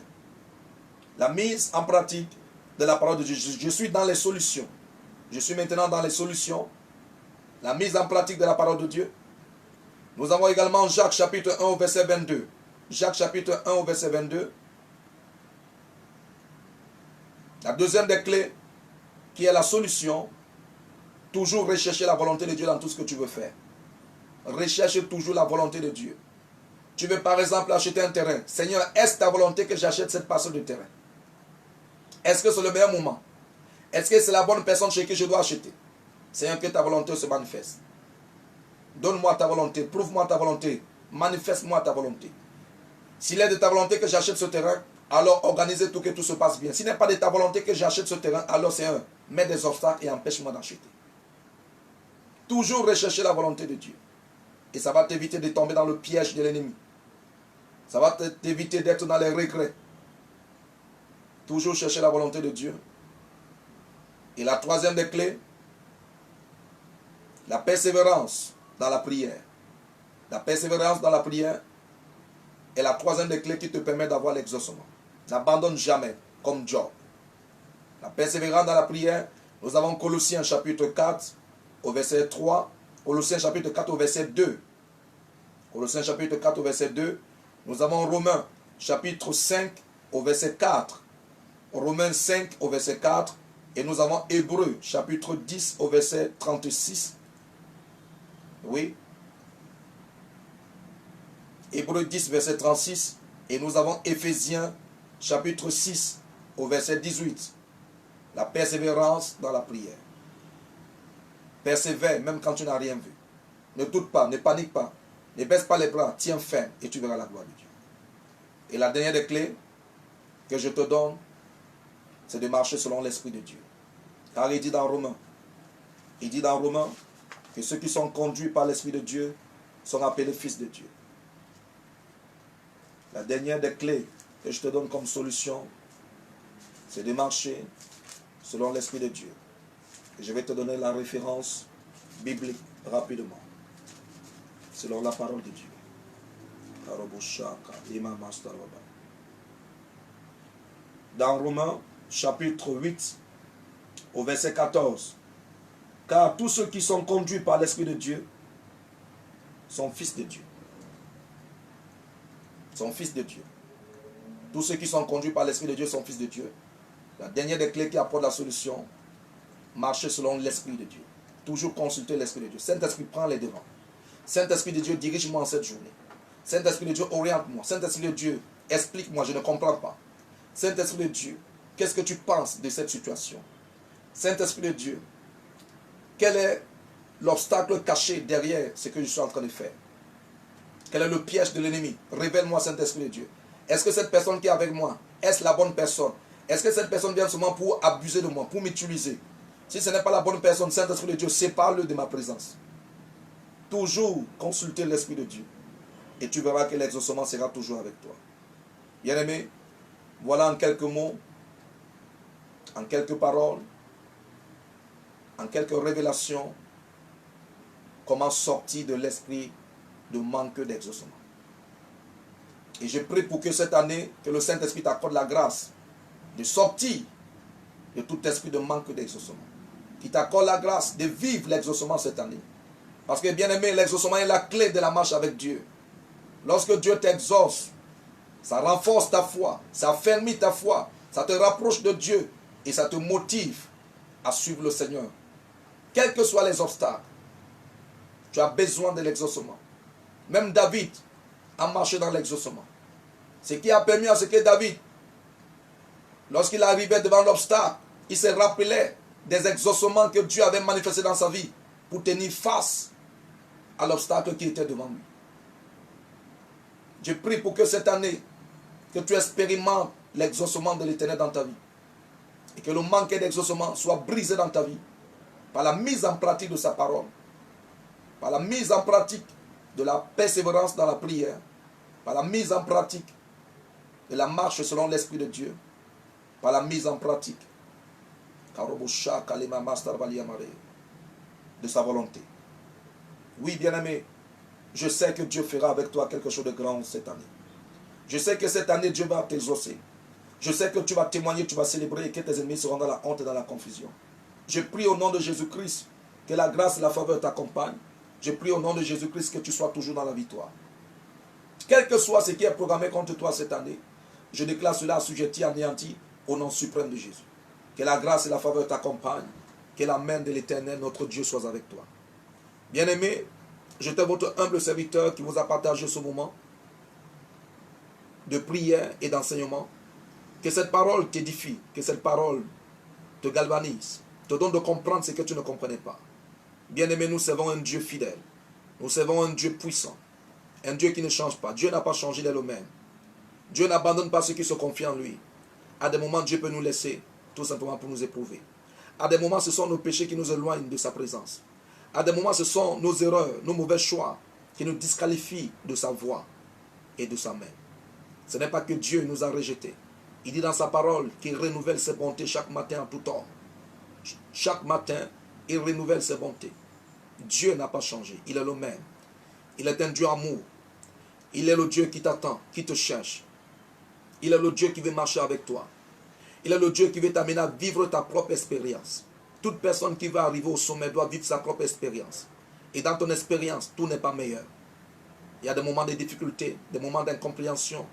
A: La mise en pratique de la parole de Dieu. Je suis dans les solutions. Je suis maintenant dans les solutions. La mise en pratique de la parole de Dieu. Nous avons également Jacques chapitre 1 verset 22. Jacques chapitre 1 verset 22. La deuxième des clés, qui est la solution, toujours rechercher la volonté de Dieu dans tout ce que tu veux faire. Recherche toujours la volonté de Dieu. Tu veux par exemple acheter un terrain. Seigneur, est-ce ta volonté que j'achète cette parcelle de terrain? Est-ce que c'est le meilleur moment? Est-ce que c'est la bonne personne chez qui je dois acheter? Seigneur, que ta volonté se manifeste. Donne-moi ta volonté, prouve-moi ta volonté, manifeste-moi ta volonté. S'il est de ta volonté que j'achète ce terrain, alors organisez tout que tout se passe bien. S'il n'est pas de ta volonté que j'achète ce terrain, alors Seigneur, mets des obstacles et empêche-moi d'acheter. Toujours rechercher la volonté de Dieu. Et ça va t'éviter de tomber dans le piège de l'ennemi. Ça va t'éviter d'être dans les regrets. Toujours chercher la volonté de Dieu. Et la troisième des clés, la persévérance dans la prière. La persévérance dans la prière est la troisième des clés qui te permet d'avoir l'exaucement. N'abandonne jamais, comme Job. La persévérance dans la prière, nous avons Colossiens chapitre 4 au verset 3, Colossiens chapitre 4 au verset 2. Colossiens chapitre 4 au verset 2. Nous avons Romains chapitre 5 au verset 4. Romains 5 au verset 4. Et nous avons Hébreux chapitre 10 au verset 36. Oui. Hébreux 10 verset 36. Et nous avons Éphésiens chapitre 6 au verset 18. La persévérance dans la prière. Persévère même quand tu n'as rien vu. Ne doute pas, ne panique pas. Ne baisse pas les bras, tiens ferme et tu verras la gloire de Dieu. Et la dernière des clés que je te donne, c'est de marcher selon l'Esprit de Dieu. Car il dit dans Romains que ceux qui sont conduits par l'Esprit de Dieu sont appelés fils de Dieu. La dernière des clés que je te donne comme solution, c'est de marcher selon l'Esprit de Dieu. Et je vais te donner la référence biblique rapidement. Selon la parole de Dieu. Dans Romains, chapitre 8, au verset 14. Car tous ceux qui sont conduits par l'Esprit de Dieu sont fils de Dieu. Sont fils de Dieu. Tous ceux qui sont conduits par l'Esprit de Dieu sont fils de Dieu. La dernière des clés qui apporte la solution, marcher selon l'Esprit de Dieu. Toujours consulter l'Esprit de Dieu. Saint-Esprit, prend les devants. Saint-Esprit de Dieu, dirige-moi en cette journée. Saint-Esprit de Dieu, oriente-moi. Saint-Esprit de Dieu, explique-moi, je ne comprends pas. Saint-Esprit de Dieu, qu'est-ce que tu penses de cette situation? Saint-Esprit de Dieu, quel est l'obstacle caché derrière ce que je suis en train de faire? Quel est le piège de l'ennemi? Révèle-moi, Saint-Esprit de Dieu. Est-ce que cette personne qui est avec moi, est-ce la bonne personne? Est-ce que cette personne vient seulement pour abuser de moi, pour m'utiliser? Si ce n'est pas la bonne personne, Saint-Esprit de Dieu, sépare-le de ma présence. Toujours consulter l'Esprit de Dieu. Et tu verras que l'exaucement sera toujours avec toi. Bien-aimé, voilà en quelques mots, en quelques paroles, en quelques révélations, comment sortir de l'esprit de manque d'exaucement. Et je prie pour que cette année, que le Saint-Esprit t'accorde la grâce de sortir de tout esprit de manque d'exaucement. Qu'il t'accorde la grâce de vivre l'exaucement cette année. Parce que bien aimé, l'exaucement est la clé de la marche avec Dieu. Lorsque Dieu t'exauce, ça renforce ta foi, ça affermit ta foi, ça te rapproche de Dieu et ça te motive à suivre le Seigneur. Quels que soient les obstacles, tu as besoin de l'exaucement. Même David a marché dans l'exaucement. Ce qui a permis à ce que David, lorsqu'il arrivait devant l'obstacle, il se rappelait des exaucements que Dieu avait manifestés dans sa vie pour tenir face à l'obstacle qui était devant lui. Je prie pour que cette année, que tu expérimentes l'exaucement de l'Éternel dans ta vie. Et que le manque d'exaucement soit brisé dans ta vie par la mise en pratique de sa parole, par la mise en pratique de la persévérance dans la prière, par la mise en pratique de la marche selon l'Esprit de Dieu, par la mise en pratique de sa volonté. Oui, bien-aimé, je sais que Dieu fera avec toi quelque chose de grand cette année. Je sais que cette année, Dieu va t'exaucer. Je sais que tu vas témoigner, tu vas célébrer et que tes ennemis seront dans la honte et dans la confusion. Je prie au nom de Jésus-Christ que la grâce et la faveur t'accompagnent. Je prie au nom de Jésus-Christ que tu sois toujours dans la victoire. Quel que soit ce qui est programmé contre toi cette année, je déclare cela assujetti, anéanti au nom suprême de Jésus. Que la grâce et la faveur t'accompagnent. Que la main de l'Éternel, notre Dieu, soit avec toi. Bien-aimé, j'étais votre humble serviteur qui vous a partagé ce moment de prière et d'enseignement. Que cette parole t'édifie, que cette parole te galvanise, te donne de comprendre ce que tu ne comprenais pas. Bien-aimé, nous servons un Dieu fidèle. Nous servons un Dieu puissant. Un Dieu qui ne change pas. Dieu n'a pas changé, il est le même. Dieu n'abandonne pas ceux qui se confient en lui. À des moments, Dieu peut nous laisser, tout simplement pour nous éprouver. À des moments, ce sont nos péchés qui nous éloignent de sa présence. À des moments, ce sont nos erreurs, nos mauvais choix qui nous disqualifient de sa voix et de sa main. Ce n'est pas que Dieu nous a rejetés. Il dit dans sa parole qu'il renouvelle ses bontés chaque matin en tout temps. Chaque matin, il renouvelle ses bontés.
B: Dieu n'a pas changé. Il est le même. Il est un Dieu amour. Il est le Dieu qui t'attend, qui te cherche. Il est le Dieu qui veut marcher avec toi. Il est le Dieu qui veut t'amener à vivre ta propre expérience. Toute personne qui va arriver au sommet doit vivre sa propre expérience. Et dans ton expérience, tout n'est pas meilleur. Il y a des moments de difficulté, des moments d'incompréhension,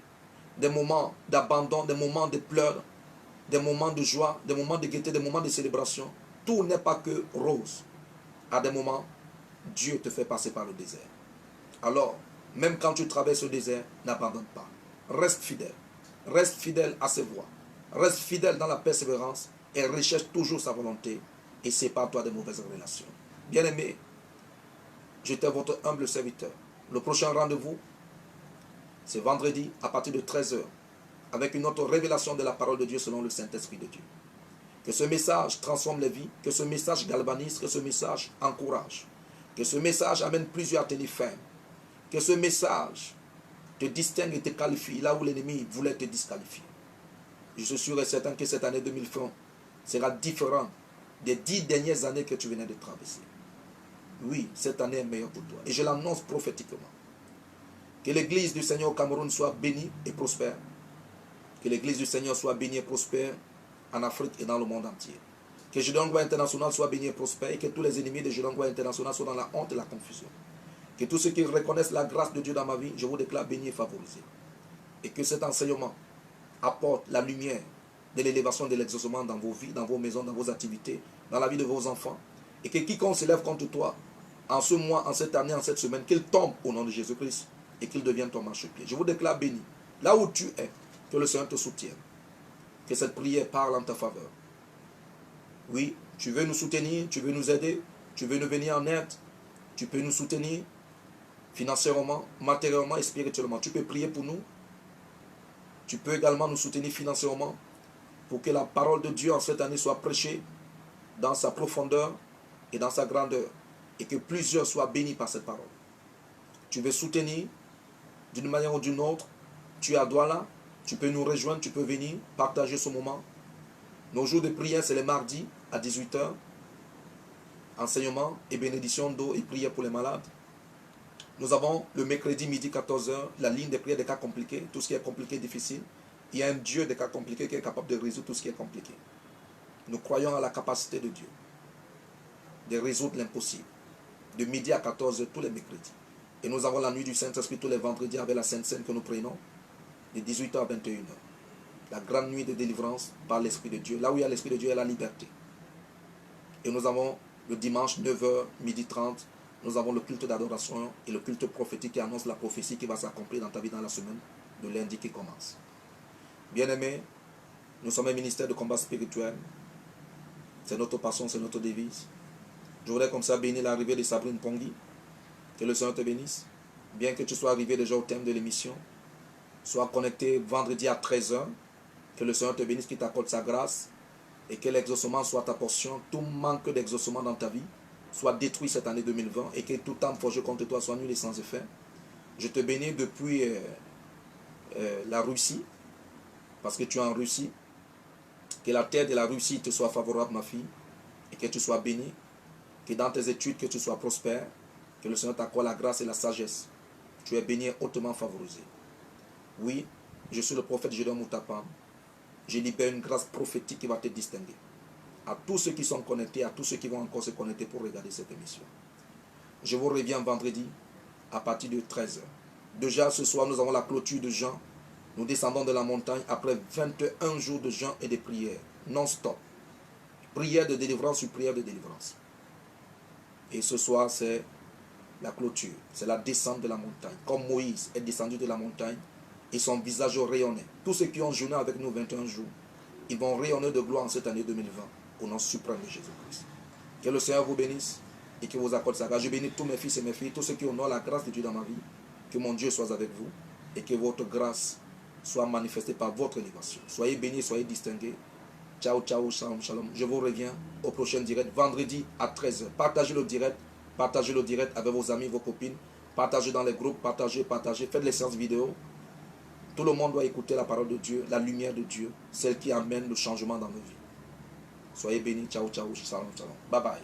B: des moments d'abandon, des moments de pleurs, des moments de joie, des moments de gaieté, des moments de célébration. Tout n'est pas que rose. À des moments, Dieu te fait passer par le désert. Alors, même quand tu traverses le désert, n'abandonne pas. Reste fidèle. Reste fidèle à ses voies. Reste fidèle dans la persévérance et recherche toujours sa volonté et sépare-toi des mauvaises relations. Bien-aimé, j'étais votre humble serviteur. Le prochain rendez-vous, c'est vendredi à partir de 13 h avec une autre révélation de la parole de Dieu selon le Saint-Esprit de Dieu. Que ce message transforme les vies, que ce message galvanise, que ce message encourage, que ce message amène plusieurs à tenir ferme, que ce message te distingue et te qualifie là où l'ennemi voulait te disqualifier. Je suis sûr et certain que cette année 2020 sera différente des 10 dernières années que tu venais de traverser. Oui, cette année est meilleure pour toi. Et je l'annonce prophétiquement. Que l'église du Seigneur au Cameroun soit bénie et prospère. Que l'église du Seigneur soit bénie et prospère en Afrique et dans le monde entier. Que Judangwa International soit béni et prospère et que tous les ennemis de Judangwa International soient dans la honte et la confusion. Que tous ceux qui reconnaissent la grâce de Dieu dans ma vie, je vous déclare béni et favorisé. Et que cet enseignement apporte la lumière de l'élévation de l'exaucement dans vos vies, dans vos maisons, dans vos activités, dans la vie de vos enfants. Et que quiconque s'élève contre toi, en ce mois, en cette année, en cette semaine, qu'il tombe au nom de Jésus-Christ et qu'il devienne ton marchepied. Je vous déclare béni. Là où tu es, que le Seigneur te soutienne. Que cette prière parle en ta faveur. Oui, tu veux nous soutenir, tu veux nous aider, tu veux nous venir en aide, tu peux nous soutenir financièrement, matériellement et spirituellement. Tu peux prier pour nous. Tu peux également nous soutenir financièrement pour que la parole de Dieu en cette année soit prêchée dans sa profondeur et dans sa grandeur et que plusieurs soient bénis par cette parole. Tu veux soutenir d'une manière ou d'une autre, tu es à Douala, tu peux nous rejoindre, tu peux venir partager ce moment. Nos jours de prière, c'est les mardis à 18 h. Enseignement et bénédiction d'eau et prière pour les malades. Nous avons le mercredi midi 14 h, la ligne de prière des cas compliqués, tout ce qui est compliqué, difficile. Il y a un Dieu des cas compliqués qui est capable de résoudre tout ce qui est compliqué. Nous croyons à la capacité de Dieu de résoudre l'impossible. De midi à 14 h tous les mercredis. Et nous avons la nuit du Saint-Esprit tous les vendredis avec la Sainte Seine que nous prenons de 18 h à 21 h. La grande nuit de délivrance par l'Esprit de Dieu. Là où il y a l'Esprit de Dieu, il y a la liberté. Et nous avons le dimanche 9 h, midi 30, nous avons le culte d'adoration et le culte prophétique qui annonce la prophétie qui va s'accomplir dans ta vie dans la semaine de lundi qui commence. Bien-aimés, nous sommes un ministère de combat spirituel. C'est notre passion, c'est notre devise. Je voudrais comme ça bénir l'arrivée de Sabrine Pongui. Que le Seigneur te bénisse. Bien que tu sois arrivé déjà au thème de l'émission, sois connecté vendredi à 13 h. Que le Seigneur te bénisse, qu'il t'accorde sa grâce et que l'exaucement soit ta portion. Tout manque d'exaucement dans ta vie soit détruit cette année 2020 et que tout âme forgé contre toi soit nul et sans effet. Je te bénis depuis la Russie, parce que tu es en Russie. Que la terre de la Russie te soit favorable, ma fille, et que tu sois bénie. Que dans tes études, que tu sois prospère. Que le Seigneur t'accorde la grâce et la sagesse. Tu es béni et hautement favorisé. Oui, je suis le prophète Gédéon Moutapam. Je libère une grâce prophétique qui va te distinguer. À tous ceux qui sont connectés, à tous ceux qui vont encore se connecter pour regarder cette émission. Je vous reviens vendredi à partir de 13 h. Déjà ce soir, nous avons la clôture de Jean. Nous descendons de la montagne après 21 jours de jeûne et de prière, non-stop. Prière de délivrance sur prière de délivrance. Et ce soir, c'est la clôture, c'est la descente de la montagne. Comme Moïse est descendu de la montagne et son visage rayonnait. Tous ceux qui ont jeûné avec nous 21 jours, ils vont rayonner de gloire en cette année 2020, au nom suprême de Jésus-Christ. Que le Seigneur vous bénisse et qu'il vous accorde sa grâce. Je bénis tous mes fils et mes filles, tous ceux qui honorent la grâce de Dieu dans ma vie. Que mon Dieu soit avec vous et que votre grâce soit manifestée par votre élévation. Soyez bénis, soyez distingués. Ciao, ciao, shalom, shalom. Je vous reviens au prochain direct, vendredi à 13 h. Partagez le direct avec vos amis, vos copines. Partagez dans les groupes, partagez. Faites les séances vidéo. Tout le monde doit écouter la parole de Dieu, la lumière de Dieu, celle qui amène le changement dans nos vies. Soyez bénis, ciao, ciao, shalom, shalom. Bye bye.